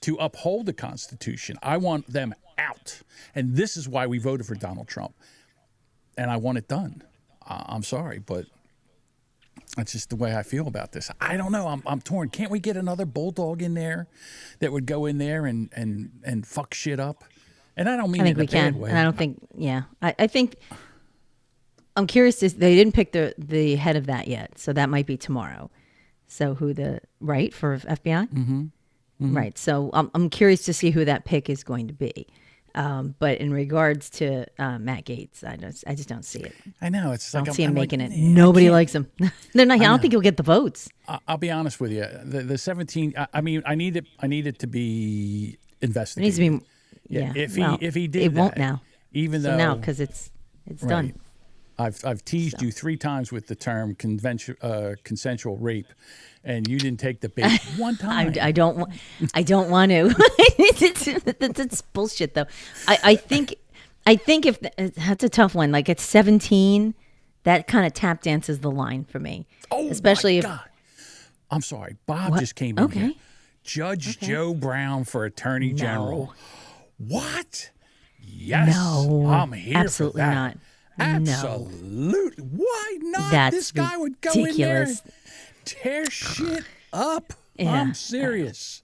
to uphold the Constitution. I want them out. And this is why we voted for Donald Trump. And I want it done. I'm sorry, but that's just the way I feel about this. I don't know. I'm torn. Can't we get another bulldog in there that would go in there and fuck shit up? And I don't mean I think it in we a bad can. way. And I don't think, I think, I'm curious. They didn't pick the head of that yet. So that might be tomorrow. So for FBI? Mm-hmm. Right. So I'm curious to see who that pick is going to be. But in regards to Matt Gaetz, I just don't see it. I know. It's I like don't see him making it. I Nobody can't- likes him. They're not. I don't think he'll get the votes. I'll be honest with you. The 17. I mean, I need it to be It investigated. needs to be. Yeah. If he did it won't that, now. Even So though now because it's right. done. I've teased you 3 times with the term consensual rape, and you didn't take the bait one time. I don't want to. That's bullshit, though. I think if that's a tough one. Like at 17, that kind of tap dances the line for me. Oh, especially my if God. I'm sorry. Bob What? just came in Okay. here. Judge Joe Brown for Attorney General. What? Yes. No, I'm here absolutely for that. not. Absolutely. Why not? That's this guy would go in there ridiculous. and tear shit up. Yeah. I'm serious.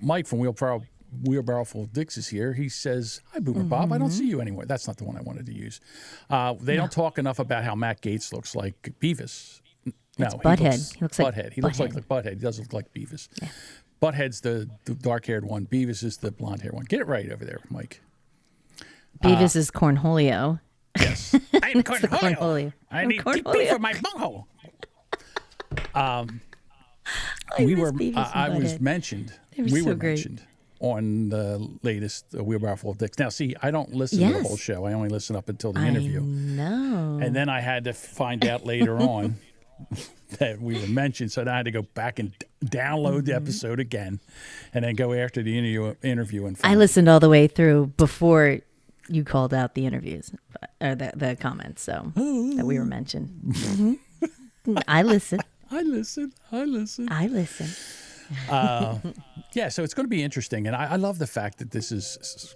Mike from Wheelbarrow Full of Dicks is here. He says, "Hi, Boomer Bob. I don't Mm-hmm. see you anywhere." That's not the one I wanted to use. They don't talk enough about how Matt Gaetz looks like Beavis. No, It's Butthead. He looks like Butthead. He looks like Butthead. Butthead. He doesn't look like Beavis. Yeah. Butthead's the dark-haired one. Beavis is the blonde-haired one. Get it right over there, Mike. Beavis is Cornholio. Yes. I'm Cornholio. I need TP for my bunghole. We were. I was mentioned. They were We so were great. mentioned on the latest Wheelbarrow Full of Dicks. Now, see, I don't listen to the Yes. whole show. I only listen up until the interview. No. And then I had to find out later on that we were mentioned, so I had to go back and download the episode again, and then go after the interview and find I listened all the way through before you called out the interviews or the comments, so that we were mentioned. Mhm. I listen. I listen. Yeah, so it's going to be interesting, and I love the fact that this is.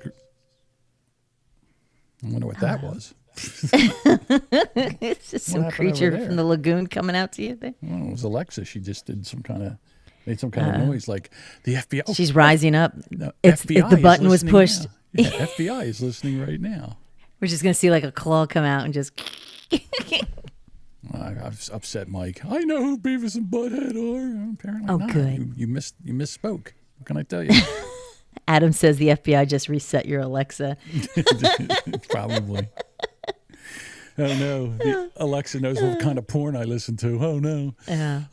I wonder what that was. It's just What some happened creature over there? from the lagoon coming out to you there. Well, it was Alexa. She just did made some kind of noise like the FBI. Oh, She's rising up. no, It's FBI the is button was listening pushed. now. Yeah, FBI is listening right now. We're just gonna see like a claw come out and just. I've upset Mike. I know who Beavis and Butthead are. Apparently Oh, not. good. You misspoke. What can I tell you? Adam says the FBI just reset your Alexa. Probably. Oh no, the Alexa knows what kind of porn I listen to. Oh no. Yeah.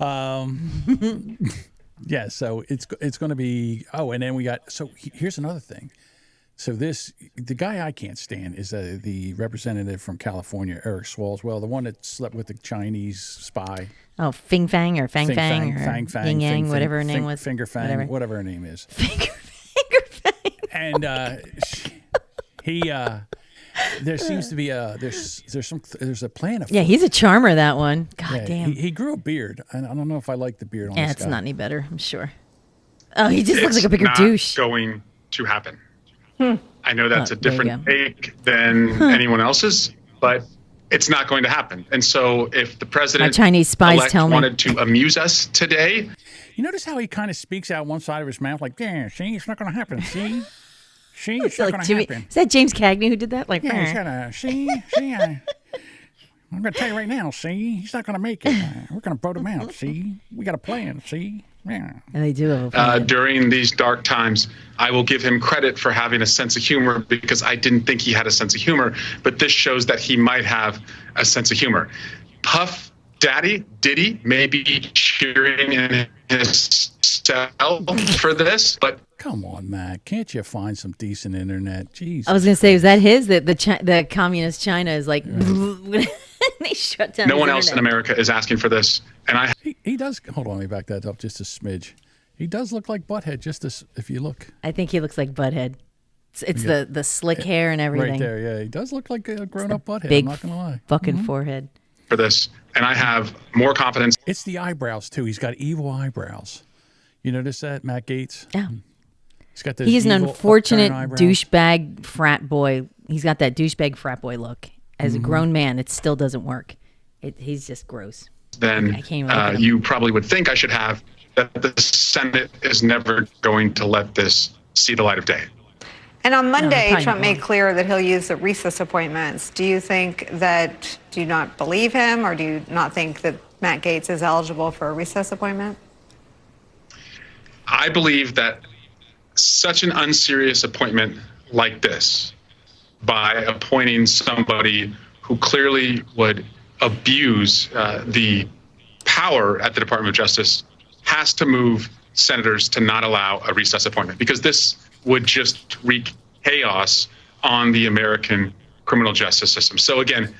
Yeah. So it's going to be. Oh, and then we got. So here's another thing. So the guy I can't stand is the representative from California, Eric Swalwell, the one that slept with the Chinese spy. Oh, Fing Fang or Fang Fang or Fang Fang, Ying Yang, Fing whatever her Fang, name Fing- was. Finger Fang, whatever her name is. Finger Fang. And there seems to be there's a plan of. Yeah, he's a charmer, that one. God damn. He grew a beard. I don't know if I like the beard on Yeah, this it's guy. not any better, I'm sure. Oh, he just looks It's like a bigger not douche. going to happen. I know that's a there you different go. take than anyone else's, but it's not going to happen. And so if the president Chinese spies tell me. wanted to amuse us today, You notice how he kind of speaks out one side of his mouth, like, "Yeah, see, it's not going to happen. See, it's not Like going to Jimmy, happen." is that James Cagney who did that? Like, Yeah, he's gonna see. I'm going to tell you right now. See, he's not going to make it. We're going to vote him out. See, we got a plan. See, yeah. and they do have a plan. during these dark times, I will give him credit for having a sense of humor because I didn't think he had a sense of humor, but this shows that he might have a sense of humor. Puff Daddy Diddy may be cheering in his cell for this, but Come on, Matt. Can't you find some decent internet? Jeez. I was going to say, was that his? The communist China is like, they shut down no his one else in internet. America is asking for this. And He does. Hold on, let me back that up just a smidge. He does look like Butthead, just as, if you look. I think he looks like Butthead. It's the slick hair and everything. Right there, yeah. He does look like a grown-up Butthead, big I'm not going to lie. fucking forehead. For this, and I have more confidence. It's the eyebrows, too. He's got evil eyebrows. You notice that, Matt Gaetz? Yeah. He's got those He's an evil, unfortunate upturned eyebrows. douchebag frat boy. He's got that douchebag frat boy look. As a grown man, it still doesn't work. He's just gross. Then you probably would think I should have, that the Senate is never going to let this see the light of day. And on Monday, probably Trump not. made clear that he'll use the recess appointments. Do you not believe him, or do you not think that Matt Gaetz is eligible for a recess appointment? I believe that such an unserious appointment like this, by appointing somebody who clearly would abuse the power at the Department of Justice, has to move senators to not allow a recess appointment, because this would just wreak chaos on the American criminal justice system. So again,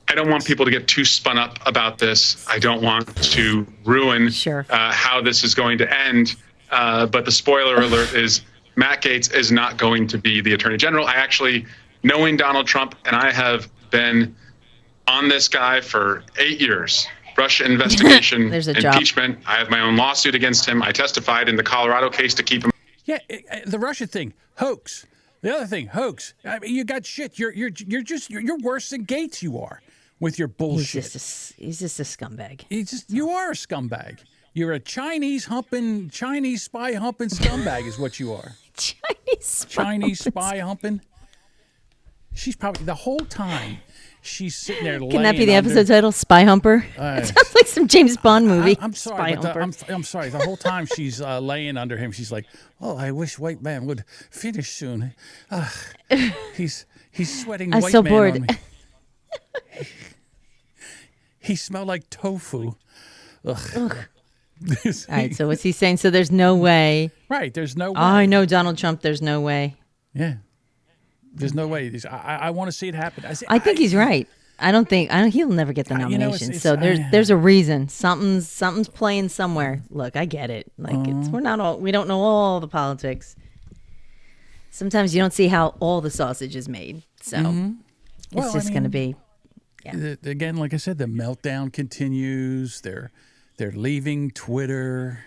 I don't want people to get too spun up about this. I don't want to ruin how this is going to end. But the spoiler alert is Matt Gaetz is not going to be the Attorney General. I actually, knowing Donald Trump, and I have been on this guy for 8 years, Russia investigation, impeachment. I have my own lawsuit against him. I testified in the Colorado case to keep him. Yeah, the Russia thing, hoax. The other thing, hoax. I mean, you got shit. You're worse than Gaetz. You are with your bullshit. He's just a scumbag. You are a scumbag. You're a Chinese spy humping scumbag is what you are. Chinese spy humping. She's probably the whole time. She's sitting there. Can that be the episode title? Spy Humper. It sounds like some James Bond movie. I'm sorry, Spy Humper. I'm sorry. The whole time she's laying under him, she's like, "Oh, I wish white man would finish soon. He's sweating. I'm white so man bored. on me. He smelled like tofu." Ugh. All right. So what's he saying? So there's no way. Right. There's no way. I know Donald Trump. There's no way. Yeah. There's no way. I want to see it happen. I think he's right. I don't think he'll never get the nomination. So there's a reason. Something's playing somewhere. Look, I get it. Like we don't know all the politics. Sometimes you don't see how all the sausage is made. So it's just going to be. Yeah. Again, like I said, the meltdown continues. They're leaving Twitter.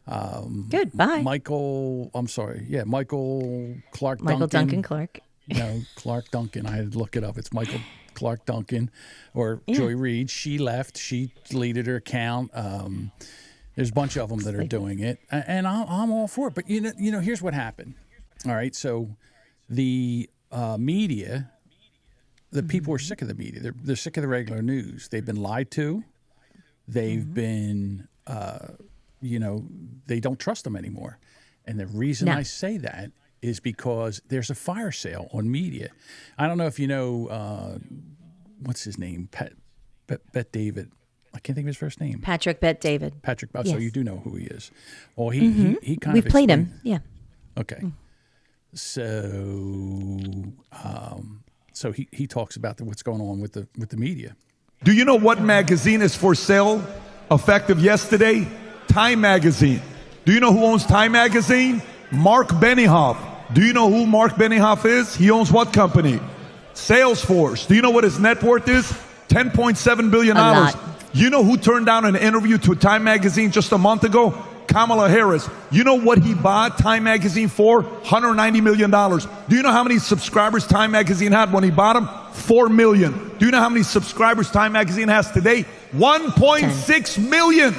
Good. Bye. Michael Clark Duncan. Michael Duncan Clark. No, Clark Duncan. I had to look it up. It's Michael Clark Duncan or Joy Reid. She left. She deleted her account. There's a bunch of them that are doing it, and I'm all for it. But you know, here's what happened. All right, so the media, the people are sick of the media. They're sick of the regular news. They've been lied to. They've been, they don't trust them anymore. And the reason I say that is because there's a fire sale on media. I don't know if you know, what's his name? Bet David. I can't think of his first name. Patrick Bet David. Patrick. Oh, yes. So you do know who he is. Well, he kind of. We played him. Yeah. Okay. So he talks about what's going on with the media. Do you know what magazine is for sale, effective yesterday? Time Magazine. Do you know who owns Time Magazine? Mark Benioff. Do you know who Mark Benioff is? He owns what company? Salesforce. Do you know what his net worth is? $10.7 billion. You know who turned down an interview to Time Magazine just a month ago? Kamala Harris. You know what he bought Time Magazine for? $190 million. Do you know how many subscribers Time Magazine had when he bought them? 4 million. Do you know how many subscribers Time Magazine has today? 1.6 million.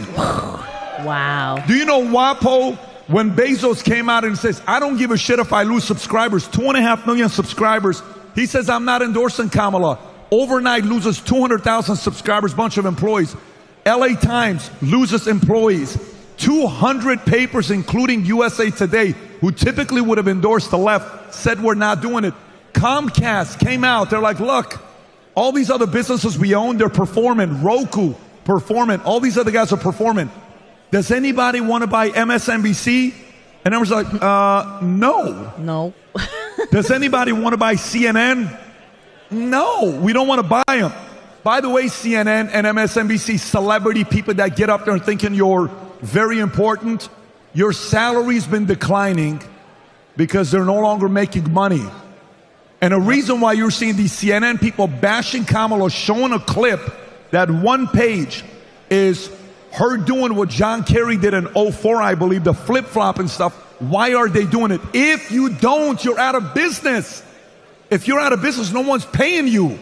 Wow. Do you know WAPO, when Bezos came out and says, I don't give a shit if I lose subscribers, 2.5 million subscribers. He says, I'm not endorsing Kamala. Overnight loses 200,000 subscribers, bunch of employees. LA Times loses employees. 200 papers, including USA Today, who typically would have endorsed the left, said we're not doing it. Comcast came out. They're like, look, all these other businesses we own, they're performing. Roku, performing. All these other guys are performing. Does anybody want to buy MSNBC? And I was like, no. No. Does anybody want to buy CNN? No, we don't want to buy them. By the way, CNN and MSNBC, celebrity people that get up there and thinking you're very important, Your salary's been declining because they're no longer making money. And a reason why you're seeing these CNN people bashing Kamala, showing a clip, that one page is her doing what John Kerry did in 04, I believe, the flip-flop and stuff. Why are they doing it? If you don't, you're out of business. If you're out of business, no one's paying you.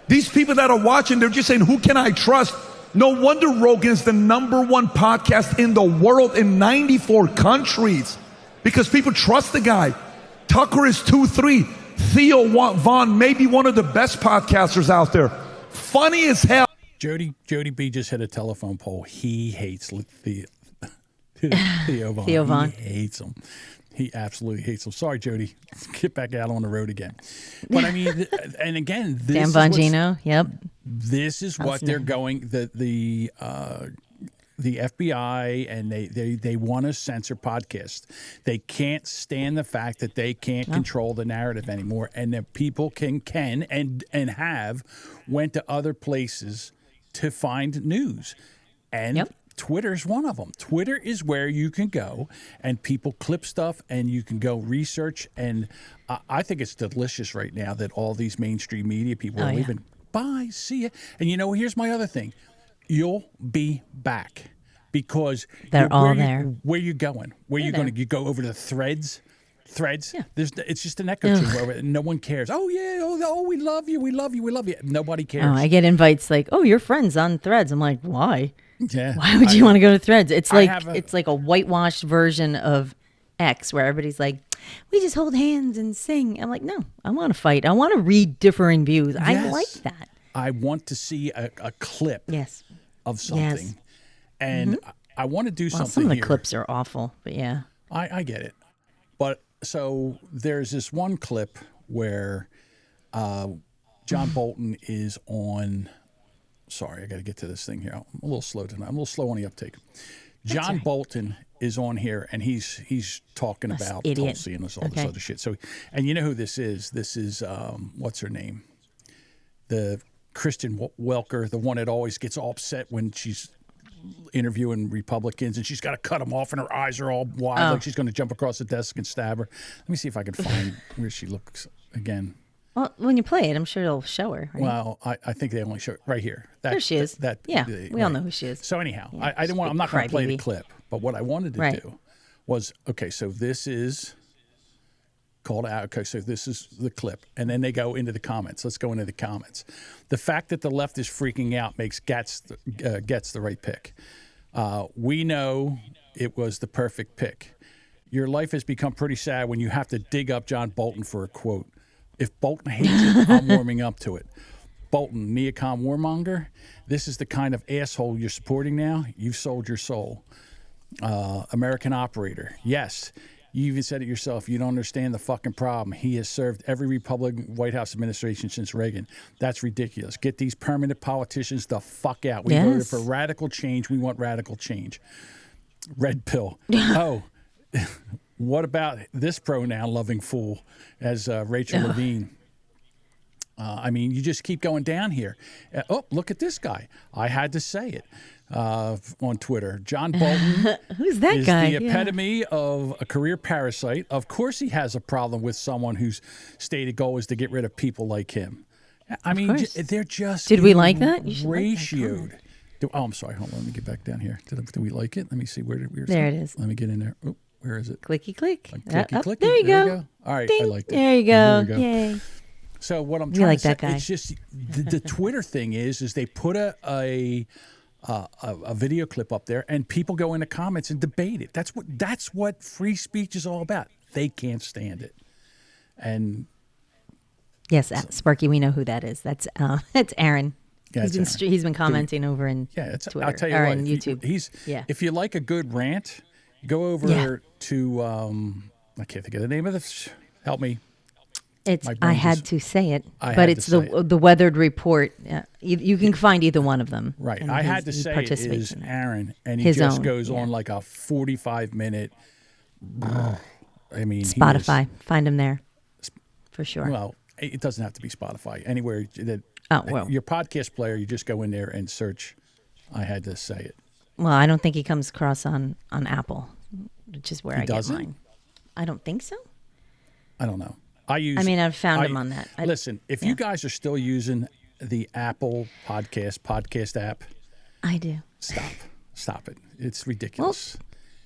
These people that are watching, they're just saying, who can I trust? No wonder Rogan's the #1 podcast in the world in 94 countries. Because people trust the guy. Tucker is 2-3. Theo Vaughn may be one of the best podcasters out there. Funny as hell. Jody B just hit a telephone pole. He hates Theo Vaughn. Theo Vaughn. He hates him. He absolutely hates him. Sorry, Jody. Get back out on the road again. But I mean, and again, this Dan Bongino. Yep. This is what they're going. The FBI and they want to censor podcasts. They can't stand the fact that they can't control the narrative anymore, and that people can and have went to other places to find news, and Twitter's one of them. Twitter is where you can go and people clip stuff and you can go research. And I think it's delicious right now that all these mainstream media people are leaving. Bye, see ya. And you know, here's my other thing. You'll be back because they're all there. Where you going? Where you going to? You go over to Threads? Yeah. It's just an echo chamber where no one cares. Oh, yeah. Oh, we love you. We love you. We love you. Nobody cares. Oh, I get invites like, oh, you're friends on Threads. I'm like, why? Yeah. Why would you want to go to Threads? It's like it's like a whitewashed version of X where everybody's like, we just hold hands and sing. I'm like, no, I want to fight. I want to read differing views. Yes. I like that. I want to see a clip of something. Yes. And I want to do something some of the here. clips are awful, but yeah. I get it. But so there's this one clip where John Bolton is on... Sorry, I got to get to this thing here. I'm a little slow tonight. I'm a little slow on the uptake. John Bolton is on here, and he's talking about Tulsi and all this other shit. So, and you know who this is? This is what's her name? The Kristen Welker, the one that always gets all upset when she's interviewing Republicans, and she's got to cut them off, and her eyes are all wide, like she's going to jump across the desk and stab her. Let me see if I can find where she looks again. Well, when you play it, I'm sure it'll show her. Right? Well, I think they only show it right here. There she is. We all know who she is. So anyhow, I didn't want. I'm not going to play the clip, but what I wanted to do was so this is called out. Okay, so this is the clip, and then they go into the comments. Let's go into the comments. The fact that the left is freaking out makes gets the right pick. We know it was the perfect pick. Your life has become pretty sad when you have to dig up John Bolton for a quote. If Bolton hates it, I'm warming up to it. Bolton, neocon warmonger, this is the kind of asshole you're supporting now. You've sold your soul. American operator, yes. You even said it yourself. You don't understand the fucking problem. He has served every Republican White House administration since Reagan. That's ridiculous. Get these permanent politicians the fuck out. We voted for radical change. We want radical change. Red pill. Oh. What about this pronoun-loving fool as Rachel Levine? I mean, you just keep going down here. Look at this guy. I had to say it on Twitter. John Bolton Who's that is guy? the epitome of a career parasite. Of course he has a problem with someone whose stated goal is to get rid of people like him. I mean, they're just... Did we like that? Ratioed. I'm sorry. Hold on. Let me get back down here. Did we like it? Let me see. Where's there it is. Let me get in there. Oh. Where is it? Clicky click. Clicky. There you go. All right, Ding. I liked it. There you go. Yay. So what I'm trying like to say, that guy. it's just the Twitter thing is they put a video clip up there, and people go in the comments and debate it. That's what free speech is all about. They can't stand it, and yes, Sparky, we know who that is. That's Aaron. Yeah, he's been commenting over in Twitter. I'll tell you or what, in YouTube. If you like a good rant. Go over to, I can't think of the name of this. Help me. It's I had to say it, but it's the Weathered Report. You can find either one of them. Right. I had to say it is Aaron, and he just goes on like a 45-minute. I mean, Spotify. Find him there for sure. Well, it doesn't have to be Spotify. Anywhere that your podcast player, you just go in there and search. I had to say it. Well, I don't think he comes across on Apple. which is where He I doesn't? get mine. I don't think so. I don't know. I've found him on that. Listen, if you guys are still using the Apple podcast app, I do. Stop it. It's ridiculous.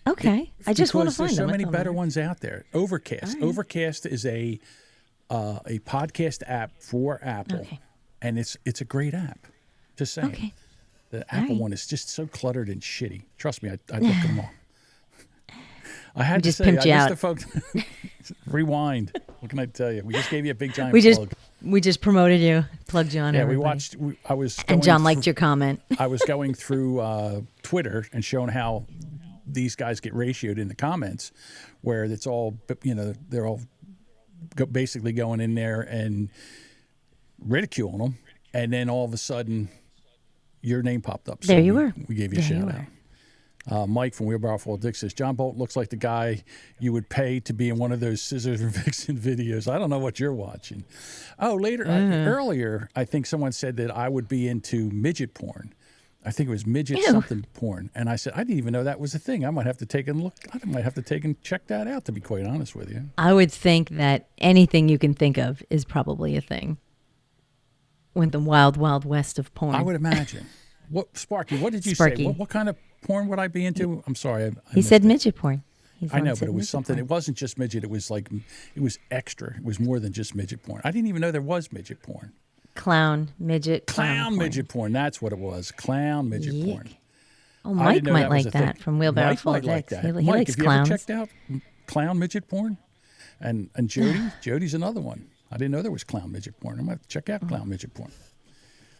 Okay. I just want to Because find there's so them. many That's all better right. ones out there. Overcast. All right. Overcast is a podcast app for Apple, Okay. and it's a great app. Just saying. Okay. The All Apple right. one is just so cluttered and shitty. Trust me, I looked them all. I had We to just say, pimped you I out. missed the folks. Rewind. What can I tell you? We just gave you a big giant plug. We just promoted you, plugged you on. Yeah, everybody. we watched. I was. And going John liked your comment. I was going through Twitter and showing how these guys get ratioed in the comments, where it's all, they're all basically going in there and ridiculing them, and then all of a sudden, your name popped up. There you were. We gave you a There you shout out. Mike from Wheelbarrow Full of Dick says, John Bolt looks like the guy you would pay to be in one of those Scissors and Vixen videos. I don't know what you're watching. Oh, earlier, I think someone said that I would be into midget porn. I think it was midget something porn. And I said, I didn't even know that was a thing. I might have to take and check that out, to be quite honest with you. I would think that anything you can think of is probably a thing. With the wild, wild west of porn. I would imagine. Sparky, what did you Sparky. say? What kind of porn would I be into? I'm sorry. He said midget porn. I know, but it was something. It wasn't just midget. It was extra. It was more than just midget porn. I didn't even know there was midget porn. Clown, midget, Clown midget porn. That's what it was. Clown midget porn. Oh, Mike might like that thing. from Wheelbarrow Mike Full might of like Dicks. that. He Mike, likes have you clowns. ever checked out clown midget porn? And Jody? Jody's another one. I didn't know there was clown midget porn. I'm going to have to check out clown midget porn.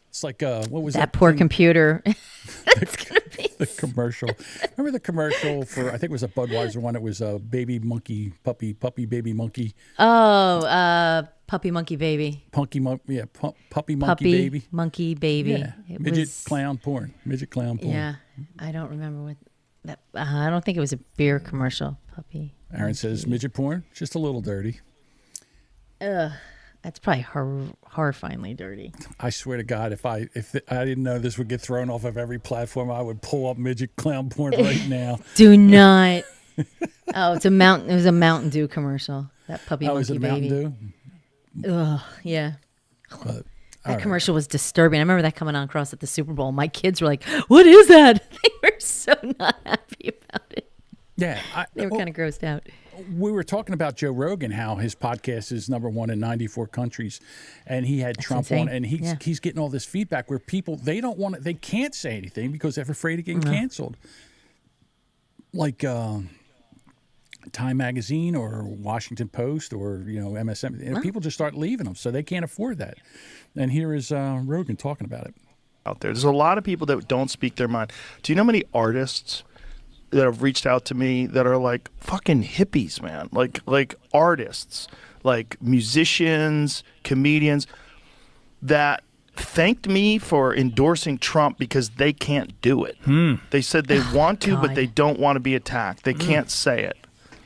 It's like, what was that? That poor thing? computer. That's going to be the commercial. Remember the commercial for, I think it was a Budweiser one. It was a baby monkey, puppy baby monkey. Oh, puppy monkey baby. Puppy monkey baby. Monkey baby. Yeah. Midget clown porn. Midget clown porn. Yeah. I don't remember what that. I don't think it was a beer commercial. Puppy. Aaron says midget porn, just a little dirty. Ugh. That's probably horrifyingly dirty. I swear to God, if I didn't know this would get thrown off of every platform, I would pull up midget clown porn right now. Do not. Oh, it was a Mountain Dew commercial. That puppy monkey is it baby. Mountain Dew? Ugh, yeah. But, that commercial was disturbing. I remember that coming on across at the Super Bowl. My kids were like, "What is that?" They were so not happy about it. Yeah, they were kind of grossed out. We were talking about Joe Rogan, how his podcast is #1 in 94 countries, and he had Trump insane. on, and he's getting all this feedback where people they can't say anything because they're afraid of getting canceled. Like Time Magazine or Washington Post or MSM, people just start leaving them, so they can't afford that. And here is Rogan talking about it. Out there's a lot of people that don't speak their mind. Do you know how many artists that have reached out to me that are like fucking hippies, man, like artists, like musicians, comedians that thanked me for endorsing Trump because they can't do it. They said they want to, but they don't want to be attacked. They can't say it.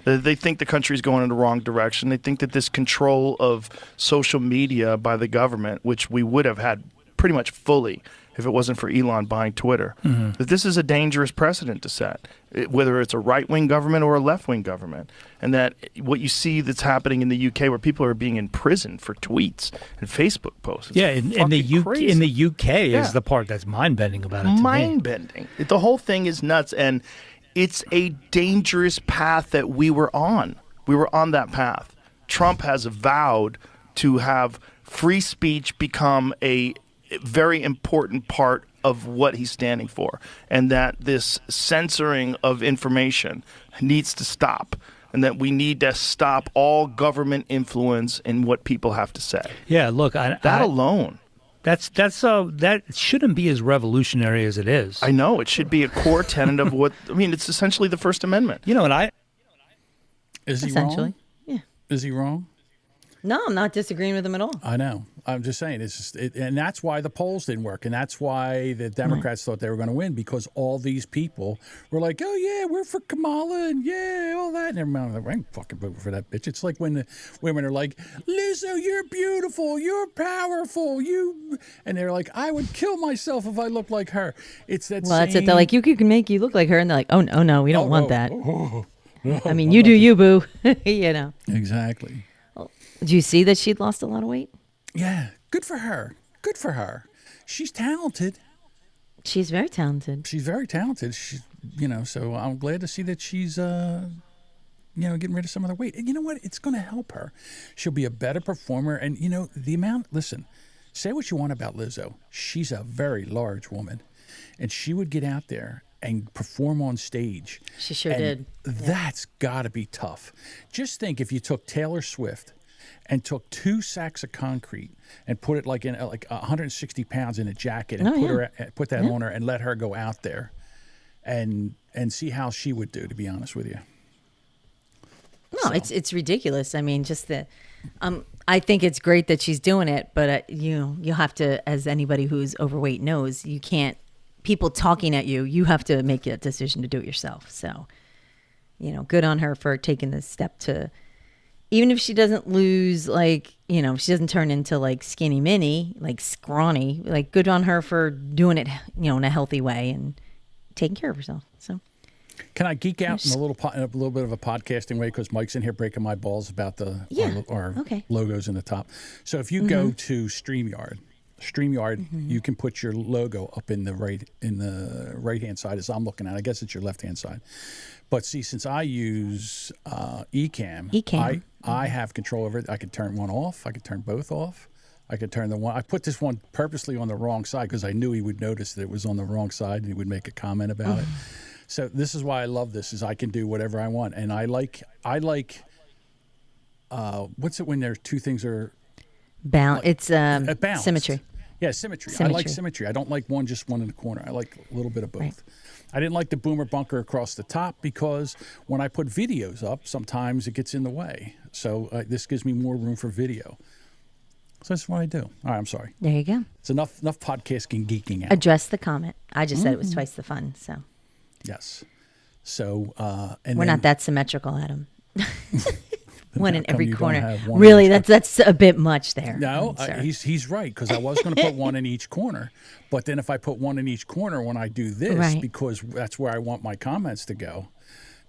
They think the country's going in the wrong direction. They think that this control of social media by the government, which we would have had pretty much fully if it wasn't for Elon buying Twitter, that this is a dangerous precedent to set, whether it's a right-wing government or a left-wing government. And that what you see that's happening in the UK where people are being imprisoned for tweets and Facebook posts. Yeah, in the UK is the part that's mind-bending about it to me. Mind-bending. The whole thing is nuts, and it's a dangerous path that we were on. We were on that path. Trump has vowed to have free speech become a very important part of what he's standing for, and that this censoring of information needs to stop, and that we need to stop all government influence in what people have to say. Yeah, look, that alone. That shouldn't be as revolutionary as it is. I know it should be a core tenet of what it's essentially the First Amendment. Is he Essentially, wrong? yeah. Is he wrong? No, I'm not disagreeing with him at all. I know. I'm just saying, and that's why the polls didn't work, and that's why the Democrats thought they were going to win, because all these people were like, "Oh yeah, we're for Kamala, and yeah, all that." And everyone like, "I ain't fucking voting for that bitch." It's like when the women are like, "Lizzo, you're beautiful, you're powerful, and they're like, "I would kill myself if I looked like her." It's that. Well, that's it. They're like, "You can make you look like her," and they're like, "Oh no, we don't want that." I mean, you do you, boo. You know. Exactly. Do you see that she'd lost a lot of weight? Yeah, good for her. Good for her. She's talented. She's very talented. She's very talented. She's, so I'm glad to see that she's, getting rid of some of the weight. And you know what? It's going to help her. She'll be a better performer. And, listen, say what you want about Lizzo. She's a very large woman. And she would get out there and perform on stage. She sure did. That's got to be tough. Just think if you took Taylor Swift and took 2 sacks of concrete and put it like 160 pounds in a jacket and put that on her and let her go out there and see how she would do, to be honest with you. No, it's ridiculous. I mean, just I think it's great that she's doing it, but you have to, as anybody who's overweight knows, you can't. People talking at you, you have to make a decision to do it yourself. So, good on her for taking this step to, even if she doesn't lose, she doesn't turn into like skinny mini, like scrawny, good on her for doing it, in a healthy way and taking care of herself. So. Can I geek out in a little bit of a podcasting way, because Mike's in here breaking my balls about our logos in the top. So if you go to StreamYard, you can put your logo up in the right hand side as I'm looking at. I guess it's your left hand side. But see, since I use Ecamm, I have control over it. I could turn one off. I could turn both off. I could turn the one. I put this one purposely on the wrong side because I knew he would notice that it was on the wrong side and he would make a comment about it. So this is why I love this, is I can do whatever I want. And I like what's it when there two things are balance? It's balance. Symmetry. Yeah, symmetry. I like symmetry. I don't like one in the corner. I like a little bit of both. Right. I didn't like the boomer bunker across the top because when I put videos up, sometimes it gets in the way. So this gives me more room for video. So that's what I do. All right, I'm sorry. There you go. It's enough podcasting geeking out. Address the comment. I just said it was twice the fun. So. Yes. So we're not that symmetrical, Adam. One in every corner. Really, that's a bit much there. No, he's right, because I was going to put one in each corner, but then if I put one in each corner when I do this, because that's where I want my comments to go,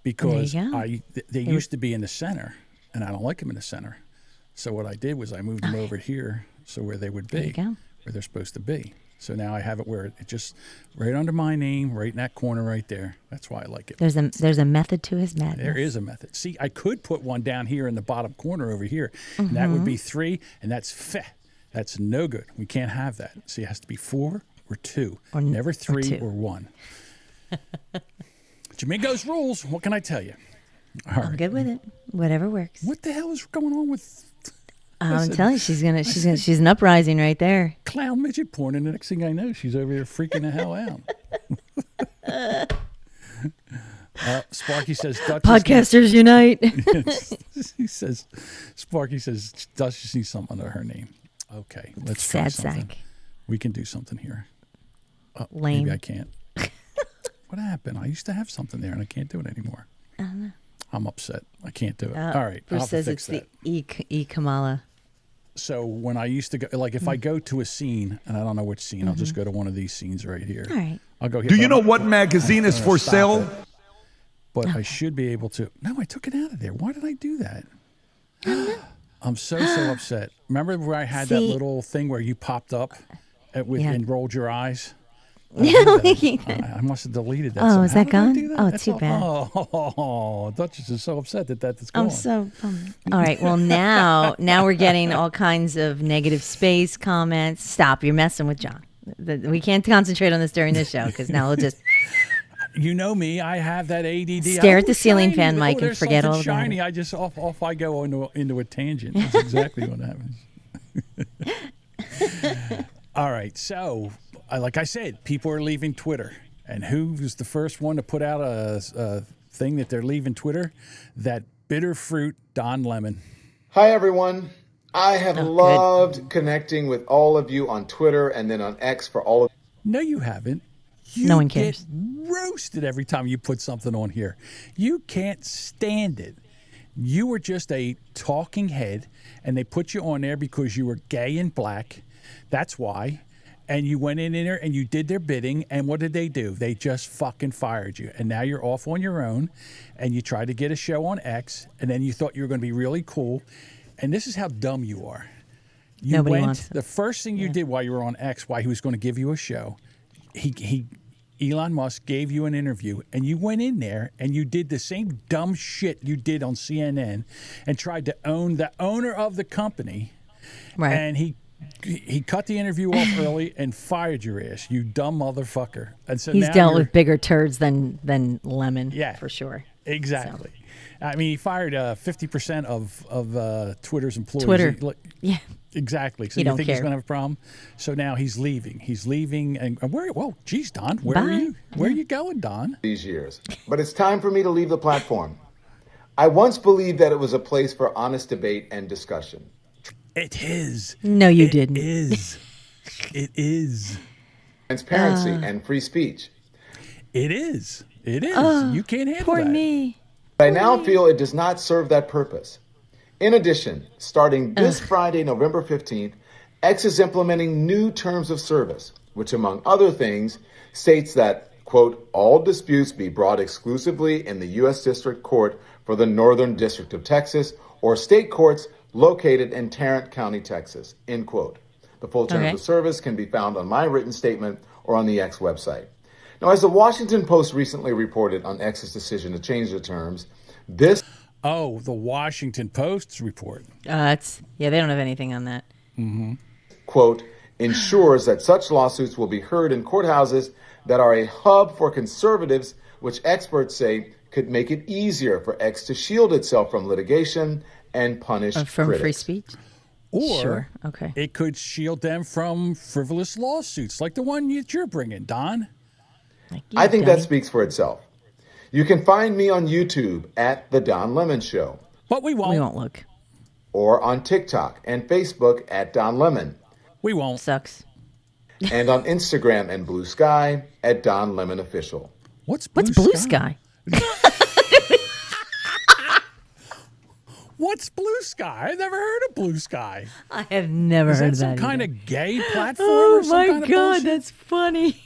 because they used to be in the center, and I don't like them in the center. So what I did was I moved them over here, so where they would be, where they're supposed to be. So now I have it where it just right under my name, right in that corner right there. That's why I like it. There's a method to his madness. There is a method. See, I could put one down here in the bottom corner over here. And that would be 3, and that's feh. That's no good. We can't have that. See, it has to be 4 or 2. Never 3 or 1. Jamingo's rules. What can I tell you? I'm good with it. Whatever works. What the hell is going on with... I'm telling you, she's an uprising right there. Clown midget porn, and the next thing I know, she's over here freaking the hell out. Sparky says, "Podcasters unite." Sparky says, Duchess needs something under her name. Okay, let's try something. Sack. We can do something here. Lame. Maybe I can't. What happened? I used to have something there, and I can't do it anymore. I don't know. I'm upset. I can't do it. All right. Bruce says it's the E. Kamala. So when I used to go, like if I go to a scene, and I don't know which scene, I'll just go to one of these scenes right here. All right. I'll go here. Do you know what magazine is for sale? But I should be able to. No, I took it out of there. Why did I do that? I'm so upset. Remember where I had that little thing where you popped up and rolled your eyes? I must have deleted that. Oh, is that gone? Oh, too bad. Oh, Duchess is so upset that's gone. I'm so bummed. All right. Well, now we're getting all kinds of negative space comments. Stop. You're messing with John. We can't concentrate on this during this show because now we'll just. You know me. I have that ADD. Stare at the ceiling fan, Mike, and forget all about shiny. it. I just off I go into a tangent. That's exactly what happens. All right. So. Like I said, people are leaving Twitter. And who was the first one to put out a thing that they're leaving Twitter? That bitter fruit, Don Lemon. Hi, everyone. I have loved connecting with all of you on Twitter and then on X for all of... No, you haven't. No one cares. You get roasted every time you put something on here. You can't stand it. You were just a talking head, and they put you on there because you were gay and black. That's why. And you went in there and you did their bidding, and what did they do? They just fucking fired you. And now you're off on your own, and you tried to get a show on X, and then you thought you were going to be really cool. And this is how dumb you are. You Nobody went, wants it. the first thing you did while you were on X, while he was going to give you a show, Elon Musk gave you an interview, and you went in there and you did the same dumb shit you did on CNN and tried to own the owner of the company. Right. And he cut the interview off early and fired your ass, you dumb motherfucker. And so He's now dealt you're- with bigger turds than Lemon, Yeah. for sure. Exactly. I mean, he fired 50% of Twitter's employees. Twitter. Yeah. Exactly. So He you don't think he's care. going to have a problem? So now he's leaving. He's leaving. And where? Whoa, geez, Don, where are Bye. you? Where are you going, Don? These years. But it's time for me to leave the platform. I once believed that it was a place for honest debate and discussion. It is. No, you didn't. It is. It is. Transparency and free speech. It is. It is. Oh, you can't handle poor that. me. But I now feel it does not serve that purpose. In addition, starting this Friday, November 15th, X is implementing new terms of service, which, among other things, states that, quote, all disputes be brought exclusively in the U.S. District Court for the Northern District of Texas or state courts located in Tarrant County, Texas, end quote. The full terms of service can be found on my written statement or on the X website. Now, as the Washington Post recently reported on X's decision to change the terms, this... Oh, the Washington Post's report. They don't have anything on that. Mm-hmm. Quote, ensures that such lawsuits will be heard in courthouses that are a hub for conservatives, which experts say could make it easier for X to shield itself from litigation and punish From critics. free speech? Or Sure. Okay. it could shield them from frivolous lawsuits like the one that you're bringing, Don. I think that speaks for itself. You can find me on YouTube at The Don Lemon Show. But we won't. We won't look. Or on TikTok and Facebook at Don Lemon. We won't. Sucks. And on Instagram and Blue Sky at Don Lemon Official. What's Blue Sky? What's Blue Sky? I've never heard of Blue Sky. I have never Is heard that of some that kind either. of gay platform Oh or some my kind of God, bullshit? that's funny.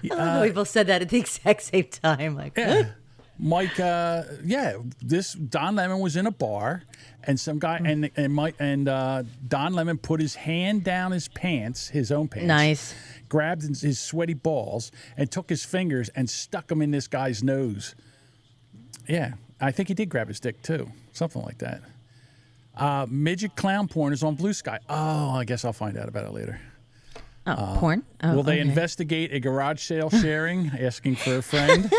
Yeah. We both said that at the exact same time. Like, Yeah. Mike, this Don Lemon was in a bar, and some guy and Don Lemon put his hand down his pants, his own pants. Nice. Grabbed his sweaty balls and took his fingers and stuck them in this guy's nose. Yeah, I think he did grab his dick too, something like that. Midget clown porn is on Blue Sky. Oh, I guess I'll find out about it later. porn? Oh, will they okay. investigate a garage sale sharing, asking for a friend?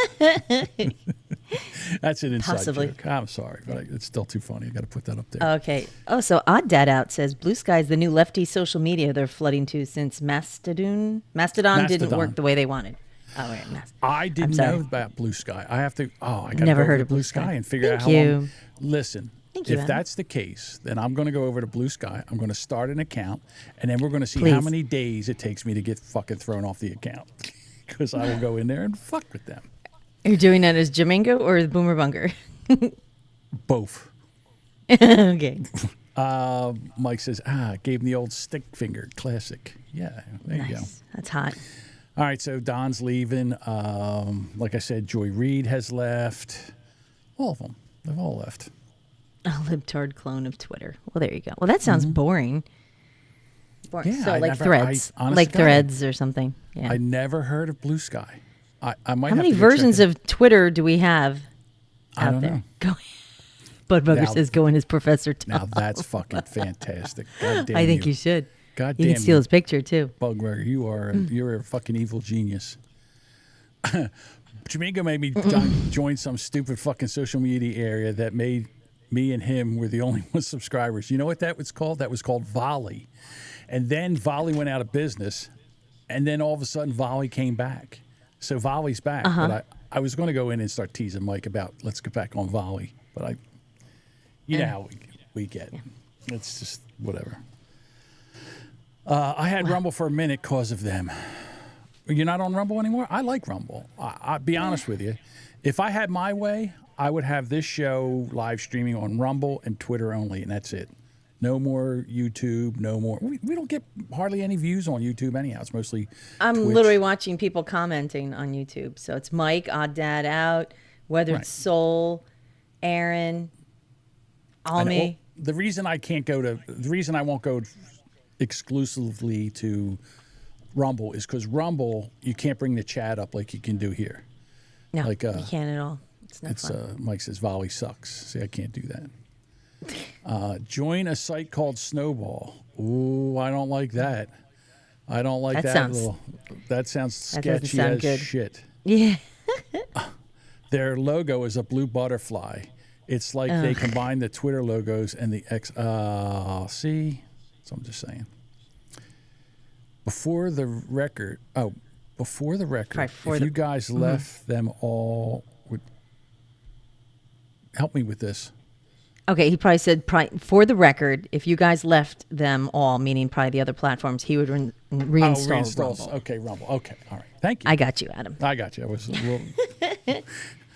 That's an inside Possibly. joke. I'm sorry, but it's still too funny. I got to put that up there. Okay. Oh, so Odd Dad Out says Blue Sky is the new lefty social media they're flooding to since Mastodon didn't work the way they wanted. Oh, wait, I didn't sorry. know about Blue Sky. I have to. I got Never go heard over of to Blue Sky. and figure out how Thank you. long. Listen, Thank you, if Adam. that's the case, then I'm going to go over to Blue Sky. I'm going to start an account, and then we're going to see how Please. many days it takes me to get fucking thrown off the account. Because I will go in there and fuck with them. You're doing that as Jamingo or the Boomer Bunger? Both. Okay. Mike says, gave him the old stick finger. Classic. Yeah, there you go. That's hot. All right, so Don's leaving. Like I said, Joy Reid has left. All of them. They've all left. A libtard clone of Twitter. Well, there you go. Well, that sounds boring. Boring. Yeah, so I like never- Threads, I- honest like to God, Threads or something. Yeah. I never heard of Blue Sky. I might How have many to go check versions it. of Twitter do we have I out don't there? know. Go. Budbugger Now- says, "Go in as Professor Tom." Now that's fucking fantastic. God damn I think you. you should. God You damn can steal his picture too. Bugberger, you're a fucking evil genius. Jamingo made me join some stupid fucking social media area that made me and him were the only one subscribers. You know what that was called? That was called Volley. And then Volley went out of business, and then all of a sudden Volley came back. So Volley's back. But I was going to go in and start teasing Mike about let's get back on Volley. But you know how we get. It's just whatever. I had Rumble for a minute because of them. You're not on Rumble anymore? I like Rumble. I'll be honest with you. If I had my way, I would have this show live streaming on Rumble and Twitter only, and that's it. No more YouTube. No more. We don't get hardly any views on YouTube anyhow. It's mostly I'm Twitch. literally watching people commenting on YouTube. So it's Mike, Odd Dad Out, whether Right. it's Soul, Aaron, all I know. me. Well, the reason I won't go exclusively to Rumble is because Rumble, you can't bring the chat up like you can do here. No, like, you can't at all. It's not fun. Mike says volley sucks. See, I can't do that. Join a site called Snowball. Ooh, I don't like that. I don't like that. That sounds sketchy sound as good. shit. Yeah. Their logo is a blue butterfly. It's like they combined the Twitter logos and the X. See? So I'm just saying. Before the record, if you guys left them all, help me with this. Okay, he probably said, for the record, if you guys left them all, meaning probably the other platforms, he would reinstall Rumble. Okay, Rumble. Okay, all right. Thank you. I got you, Adam. I got you. I was a little...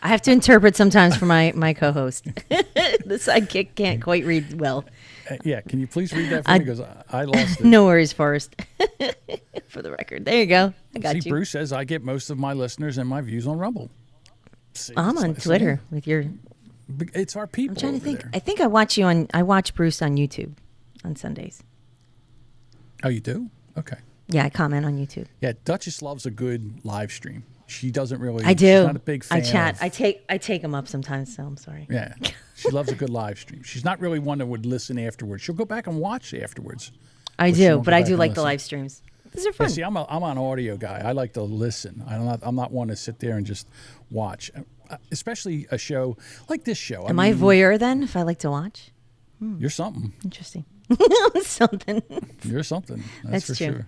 I have to interpret sometimes for my co-host. The sidekick can't quite read well. Yeah, can you please read that for me? Because I lost it. No worries, Forrest. For the record. There you go. I got you. Bruce says, I get most of my listeners and my views on Rumble. See, I'm on Twitter with your... It's our people. I'm trying to think. There. I think I watch Bruce on YouTube on Sundays. Oh, you do? Okay. Yeah, I comment on YouTube. Yeah, Duchess loves a good live stream. She doesn't really. I do. She's not a big fan. I chat. I take them up sometimes, so I'm sorry. Yeah, she loves a good live stream. She's not really one that would listen afterwards. She'll go back and watch afterwards. I do, but I do like the live streams. These are fun. Yeah, see, I'm an audio guy. I like to listen. I'm not one to sit there and just watch, especially a show like this show. Am I voyeur then? If I like to watch, you're something. Interesting. Something. You're something. That's for true. sure.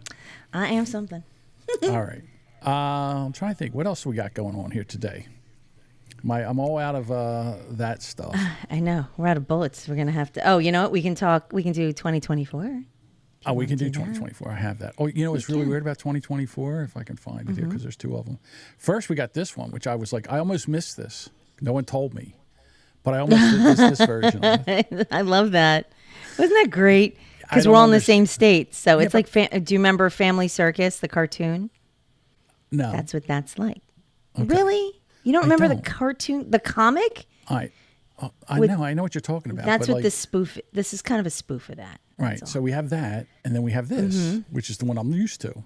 I am something. All right. I'm trying to think. What else we got going on here today? I'm all out of that stuff. I know. We're out of bullets. We're gonna have to. Oh, you know what? We can talk. We can do 2024. Oh, we can do 2024. I have that. Oh, you know what's really weird about 2024? If I can find it here, because there's two of them. First, we got this one, which I was like, I almost missed this. No one told me, but I almost missed this version of it. I love that. Wasn't that great? Because we're all in the same state. So it's like, do you remember Family Circus, the cartoon? No. That's what that's like. Okay. Really? You don't remember the cartoon, the comic? I know what you're talking about. That's what this spoof. This is kind of a spoof of that. Right. So we have that, and then we have this, which is the one I'm used to.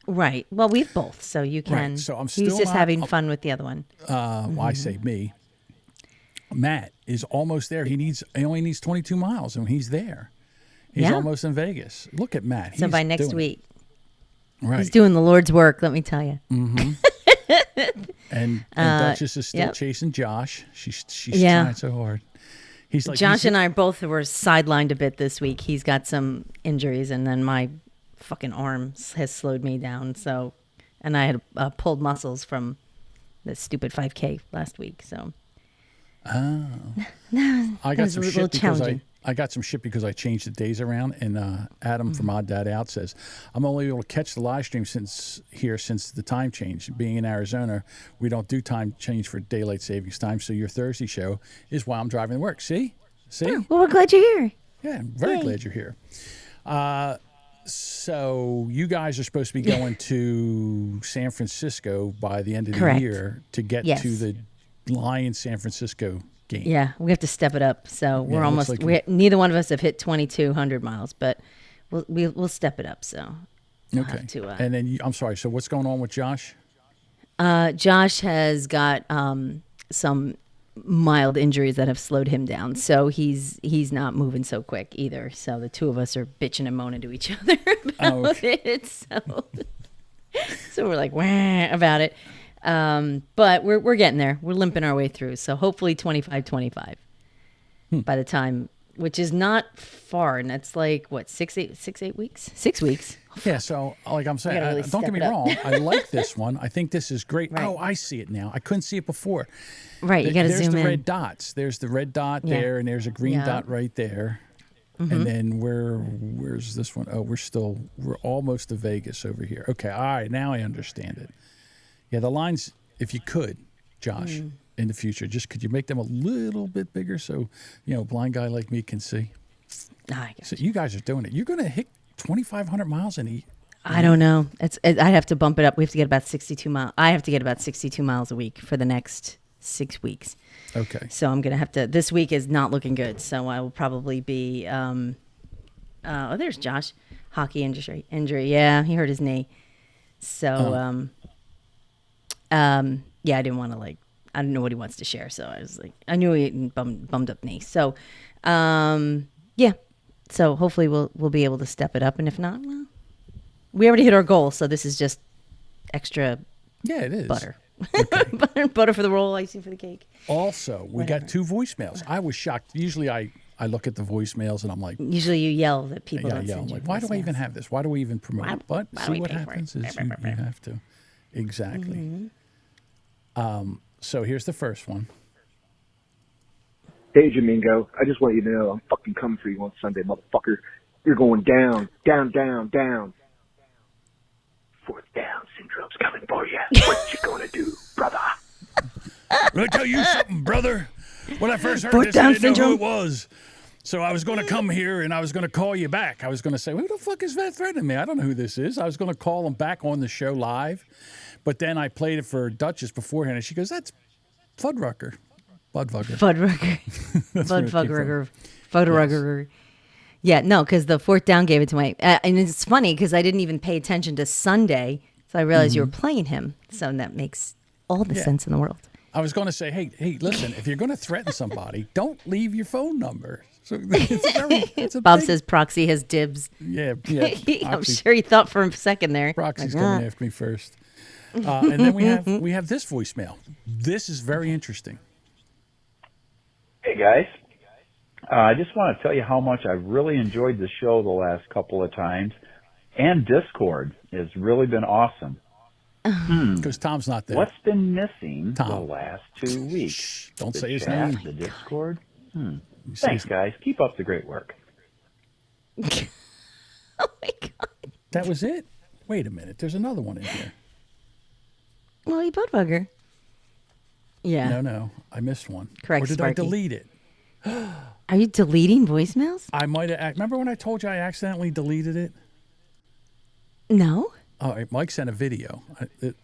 Right. Well, we've both, so you can. Right. So I'm still He's just having fun with the other one. Well, I say me. Matt is almost there. He only needs 22 miles, and he's there. He's almost in Vegas. Look at Matt. So by next week. Right. He's doing the Lord's work, let me tell you. Mm-hmm. and Duchess is still chasing Josh. She's trying so hard. He's like, Josh and I both were sidelined a bit this week. He's got some injuries, and then my fucking arm has slowed me down. So, and I had pulled muscles from the stupid 5K last week. So, I got some shit because I got some shit because I changed the days around. And Adam from Odd Dad Out says, I'm only able to catch the live stream since the time change. Being in Arizona, we don't do time change for daylight savings time. So your Thursday show is while I'm driving to work. See? Oh, well, we're glad you're here. Yeah, I'm very glad you're here. So you guys are supposed to be going to San Francisco by the end of the year to get to the Lions San Francisco game. Yeah, we have to step it up. So we're almost. Neither one of us have hit 2,200 miles, but we'll step it up. So okay. And then I'm sorry. So what's going on with Josh? Josh has got some mild injuries that have slowed him down, so he's not moving so quick either. So the two of us are bitching and moaning to each other about it. So we're like, wah, about it. But we're getting there. We're limping our way through. So hopefully 25 by the time, which is not far. And that's like, what, 6 weeks? 6 weeks. Yeah. So like I'm saying, really don't get me wrong. I like this one. I think this is great. Right. Oh, I see it now. I couldn't see it before. Right. You got to zoom in. There's the red dots. There's the red dot there, and there's a green dot right there. Mm-hmm. And then where's this one? Oh, we're almost to Vegas over here. Okay. All right. Now I understand it. Yeah, the lines, if you could, Josh, in the future, just could you make them a little bit bigger so, a blind guy like me can see? So you guys are doing it. You're going to hit 2,500 miles in a. I don't know. I'd have to bump it up. We have to get about 62 miles. I have to get about 62 miles a week for the next 6 weeks. Okay. So I'm going to have to. This week is not looking good. So I will probably be. There's Josh. Hockey injury. Yeah, he hurt his knee. So, yeah, I didn't want to I don't know what he wants to share. So I was like, I knew he had bummed up knee. So, yeah. So hopefully we'll be able to step it up. And if not, well, we already hit our goal. So this is just extra. Yeah, it is. Butter. Okay. butter for the roll, icing for the cake. Also, we got 2 voicemails. I was shocked. Usually I look at the voicemails and I'm like. Usually you yell that people Yeah, don't yeah. send I'm you like, why do I even have this? Why do we even promote it? But why do see we what pay for happens it? is you have to. Exactly. So here's the first one. Hey, Jamingo, I just want you to know I'm fucking coming for you on Sunday, motherfucker. You're going down, down, down, down. 4th down syndrome's coming for you. What you gonna do, brother? Let me tell you something, brother. When I first heard 4th this, down I didn't know who syndrome. it was. So I was going to come here and I was going to call you back. I was going to say, who the fuck is that threatening me? I don't know who this is. I was going to call him back on the show live. But then I played it for Duchess beforehand, and she goes, that's Fuddrucker. Budvugger. Fuddrucker. Yeah, no, because the 4th down gave it to my... and it's funny because I didn't even pay attention to Sunday, so I realized you were playing him. So that makes all the sense in the world. I was going to say, hey, listen, if you're going to threaten somebody, don't leave your phone number. So it's Bob says Proxy has dibs. Yeah. I'm sure he thought for a second there. Proxy's coming after me first. And then we have this voicemail. This is very interesting. Hey, guys. I just want to tell you how much I've really enjoyed the show the last couple of times. And Discord has really been awesome. Because Tom's not there. What's been missing the last 2 weeks? Shh, don't The say his chat, name. The Discord? Thanks, guys. Keep up the great work. That was it? Wait a minute. There's another one in here. Well, you Budbugger. Yeah. No. I missed one. Correct, Or did Sparky. I delete it? Are you deleting voicemails? I might have. Remember when I told you I accidentally deleted it? No. All right, Mike sent a video.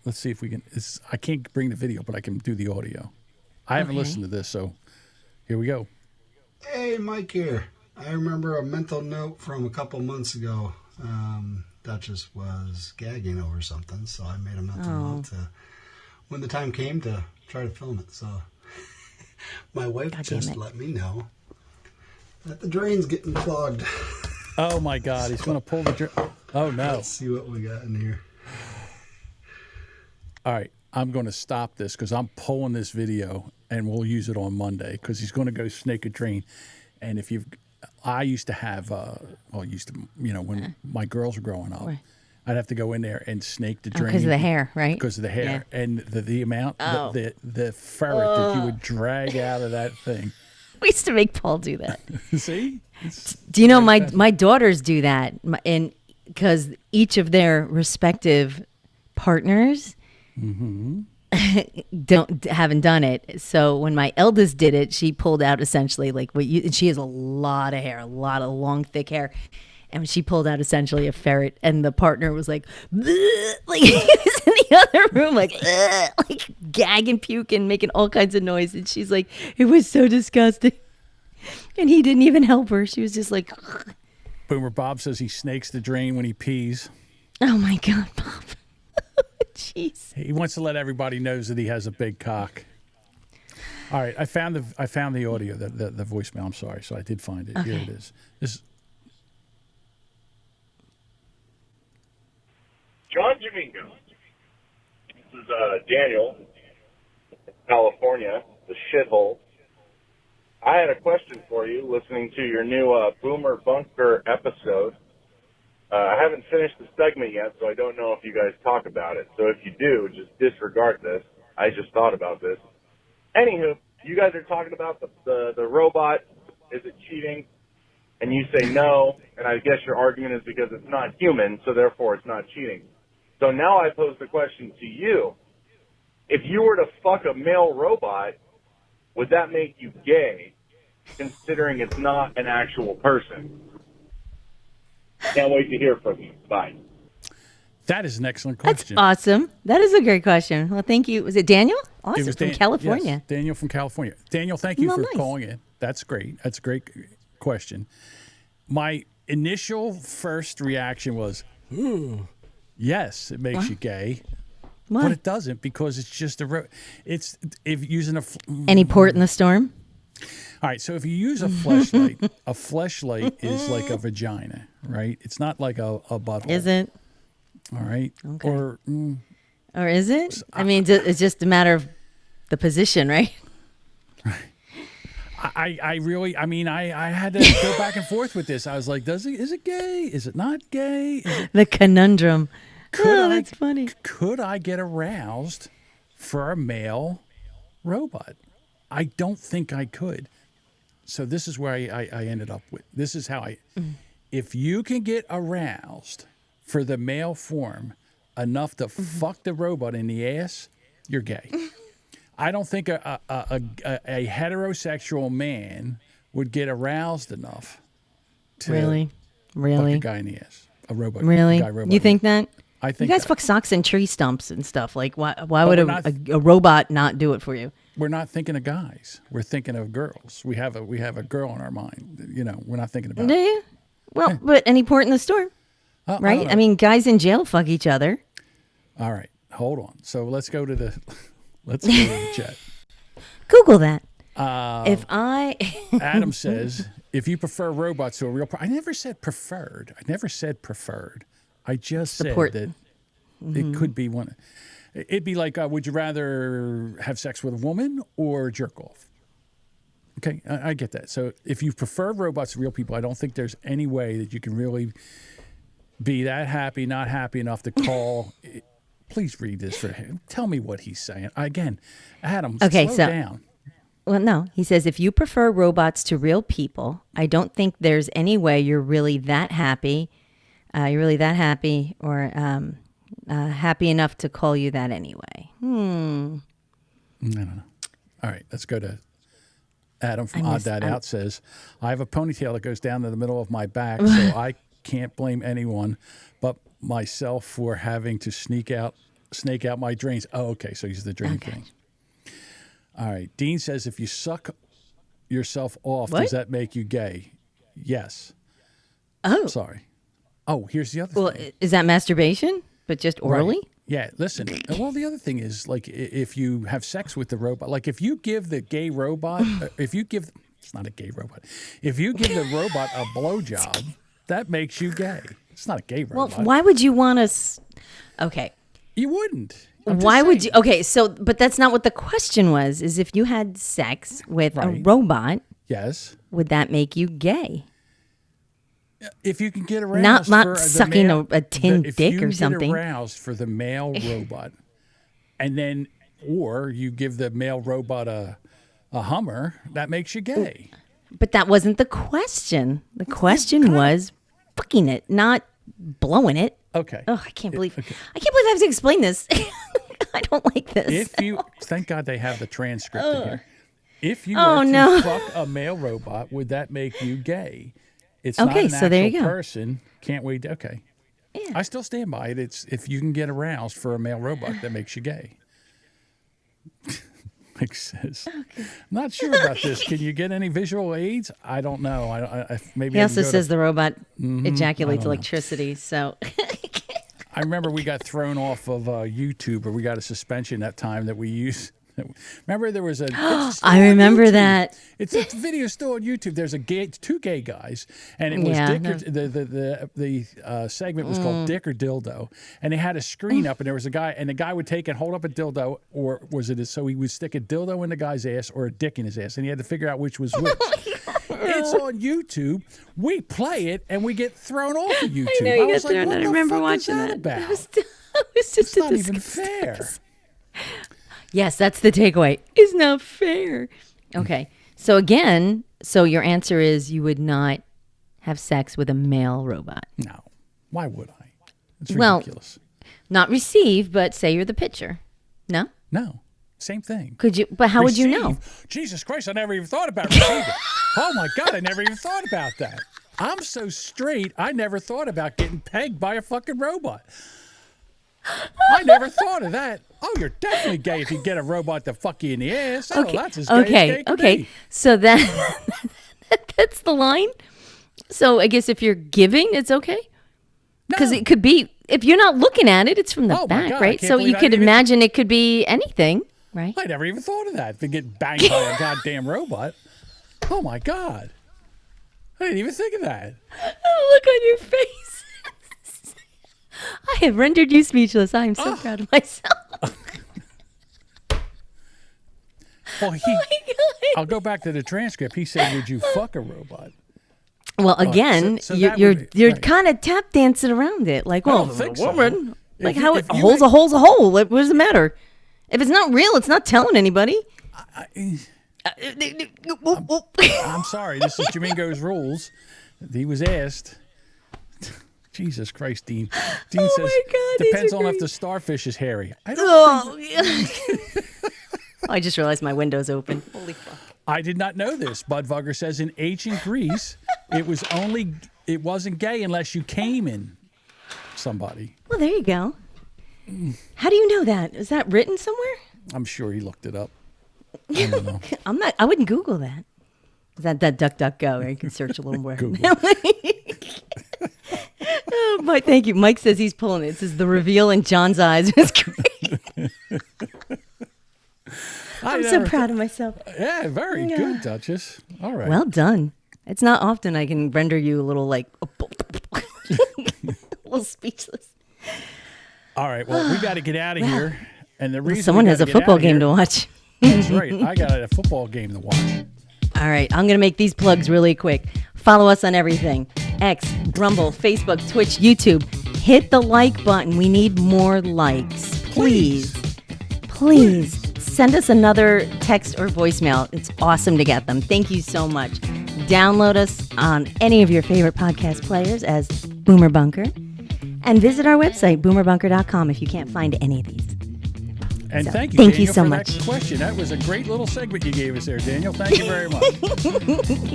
Let's see if we can. I can't bring the video, but I can do the audio. I haven't listened to this, so here we go. Hey, Mike here. I remember a mental note from a couple months ago. Duchess was gagging over something, so I made a mental note to, when the time came, to try to film it. So my wife just let me know that the drain's getting clogged. Oh my God, he's going to pull the drain. Oh no. Let's see what we got in here. All right, I'm going to stop this because I'm pulling this video and we'll use it on Monday because he's going to go snake a drain. And if I used to have, when my girls were growing up, I'd have to go in there and snake the drain. Because of the hair, right? Because of the hair. Yeah. And the amount, the ferret that you would drag out of that thing. We used to make Paul do that. See? Do you know my daughters do that, and because each of their respective partners haven't done it. So when my eldest did it, she pulled out essentially and she has a lot of hair, a lot of long, thick hair. And she pulled out essentially a ferret, and the partner was like, bleh, like he was in the other room, like gagging, puking, making all kinds of noise. And she's like, it was so disgusting. And he didn't even help her. She was just like, Boomer Bob says he snakes the drain when he pees. Oh my God, Bob. Jeez. He wants to let everybody knows that he has a big cock. All right, I found the audio, the voicemail. I'm sorry, so I did find it. Okay. Here it is. John Domingo. This is Daniel, California, the shithole. I had a question for you listening to your new Boomer Bunker episode. I haven't finished the segment yet, so I don't know if you guys talk about it. So if you do, just disregard this. I just thought about this. Anywho, you guys are talking about the robot. Is it cheating? And you say no, and I guess your argument is because it's not human, so therefore it's not cheating. So now I pose the question to you. If you were to fuck a male robot, would that make you gay, considering it's not an actual person? Can't wait to hear from you. Bye. That is an excellent That's question. awesome. That is a great question. Well, thank you. Was it Daniel? Awesome. It was From California. Yes, Daniel from California. Daniel, thank you Well, for nice. calling in. That's great. That's a great question. My initial first reaction was, ooh, yes, it makes What? you gay. Why? But it doesn't, because it's just it's if using Any port in the storm? All right, so if you use a fleshlight, a fleshlight is like a vagina, right? It's not like a butthole. Is it? All right. Okay. Or Or is it? I mean, it's just a matter of the position, right? I really, I mean, I had to go back and forth with this. I was like, is it gay? Is it not gay? Is it, The conundrum. That's funny. Could I get aroused for a male robot? I don't think I could. So this is where I ended up with. This is how if you can get aroused for the male form enough to fuck the robot in the ass, you're gay. I don't think a heterosexual man would get aroused enough to Really? fuck a guy in the ass. A robot. Really? Guy robot. You think that? I think you guys that. fuck socks and tree stumps and stuff. Like, why would we're a, not- a robot not do it for you? We're not thinking of guys. We're thinking of girls. We have a girl in our mind. You know, we're not thinking about. Do you? Well, but any port in the storm, I right? don't I know. mean, guys in jail fuck each other. All right, hold on. So let's go to the chat. Google that. If Adam says, if you prefer robots to a real, I never said preferred. I just said Support. that Mhm. it could be one. It'd be like, would you rather have sex with a woman or jerk off? Okay, I get that. So if you prefer robots to real people, I don't think there's any way that you can really be that happy, not happy enough to call. Please read this for him. Tell me what he's saying. Again, Adam, Okay, slow so down. Well, no, he says if you prefer robots to real people, I don't think there's any way you're really that happy. Or happy enough to call you that anyway. No. All right, let's go to Adam from Odd Dad Out says, I have a ponytail that goes down to the middle of my back, so I can't blame anyone but myself for having to snake out my drains. Oh, okay, so he's the drain thing. All right, Dean says, if you suck yourself off, does that make you gay? Yes. Oh. Sorry. Oh, here's the other thing. Well, is that masturbation, but just orally? Right. Yeah, listen. Well, the other thing is, like, if you have sex with the robot, like, if you give the gay robot, it's not a gay robot. If you give the robot a blowjob, that makes you gay. It's not a gay Well, robot. why would you want to? Okay. You wouldn't. I'm just Why would you? saying. Okay, so, but that's not what the question was, is if you had sex with a Right. robot, Yes. would that make you gay? If you can get aroused Not for the sucking male, a tin if dick you or get something. aroused for the male robot, and then, or you give the male robot a Hummer, that makes you gay. But that wasn't the question. The question was fucking it, not blowing it. Okay. Oh, I can't believe I have to explain this. I don't like this. If you, thank God they have the transcript in here. If you Oh, were to no. fuck a male robot, would that make you gay? It's Okay, not an so there you actual go. person. Can't wait. Okay. I still stand by it. It's if you can get aroused for a male robot, that makes you gay. Mike says, I'm not sure about this. Can you get any visual aids? I don't know. I maybe He I also can go says to, the robot Mhm, I ejaculates don't know. electricity. So I remember we got thrown off of YouTube, or we got a suspension that time that we used. Remember there was a. it's still I on remember YouTube. that. It's a video still on YouTube. There's two gay guys, and it was Yeah, Dick. Or, the segment was called Dick or Dildo, and they had a screen up, and there was a guy, and the guy would take and hold up a dildo, or was it so he would stick a dildo in the guy's ass or a dick in his ass, and he had to figure out which was which. It's on YouTube. We play it, and we get thrown off of YouTube. I know you was got thrown. what I the remember fuck watching is that that. about? It was just It's not even fair. Yes, that's the takeaway. It's not fair. Okay. So again, your answer is you would not have sex with a male robot. No. Why would I? It's Well, ridiculous. not receive, but say you're the pitcher. No? No. Same thing. Could you? But how would you know? Jesus Christ, I never even thought about receiving. Oh my God, I never even thought about that. I'm so straight, I never thought about getting pegged by a fucking robot. I never thought of that. Oh, you're definitely gay if you get a robot to fuck you in the ass. Oh, that's as gay as gay can be. So that's the line. So I guess if you're giving, it's okay? Because it could be, if you're not looking at it, it's from the back, God, right? So you could imagine it could be anything, right? I never even thought of that. If you get banged by a goddamn robot. Oh, my God. I didn't even think of that. Oh, look on your face. I have rendered you speechless. I am so proud of myself. Well, I'll go back to the transcript. He said, would you fuck a robot? Well, again, you're kind of tap dancing around it. Like, well, a woman. Like, how a hole's a hole's a hole. What does it matter? If it's not real, it's not telling anybody. I'm sorry. This is Jamingo's rules. He was asked. Jesus Christ, Dean. Dean says, depends on if the starfish is hairy. I don't think... I just realized my window's open. Holy fuck. I did not know this. Budvugger says in ancient Greece, it wasn't gay unless you came in somebody. Well, there you go. How do you know that? Is that written somewhere? I'm sure he looked it up. I don't know. I wouldn't Google that. Is that DuckDuckGo? Where you can search a little more. Oh, Mike, thank you. Mike says he's pulling it. It says the reveal in John's eyes was great. I'm so proud of myself. Yeah, very good, Duchess. All right. Well done. It's not often I can render you a little like a little speechless. All right. Well, we got to get out of here. And the reason someone has a football game to watch. That's right. I got a football game to watch. All right. I'm going to make these plugs really quick. Follow us on everything. X, Rumble, Facebook, Twitch, YouTube. Hit the like button. We need more likes. Please. Send us another text or voicemail. It's awesome to get them. Thank you so much. Download us on any of your favorite podcast players as Boomer Bunker. And visit our website, boomerbunker.com, if you can't find any of these. And So, thank you, thank Daniel, you so for much. that question. That was a great little segment you gave us there, Daniel. Thank you very much.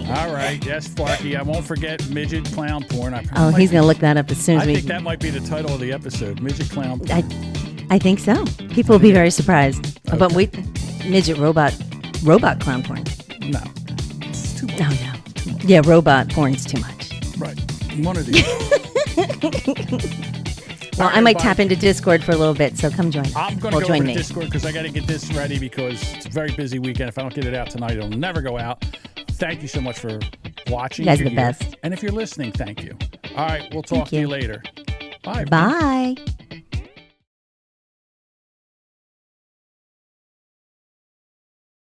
All right. Yes, Flarky. I won't forget midget clown porn. He's going to look that up as soon as I think that might be the title of the episode, midget clown porn. I think so. People will be very surprised. Okay. But wait, midget robot clown porn. No. It's too much. No. Yeah, robot porn's too much. Right. One of these. Well, I might tap into Discord for a little bit, so come join us. I'm going to go over to Discord because I got to get this ready because it's a very busy weekend. If I don't get it out tonight, it'll never go out. Thank you so much for watching. You guys are the best. And if you're listening, thank you. All right, we'll talk to you later. Bye. Bye.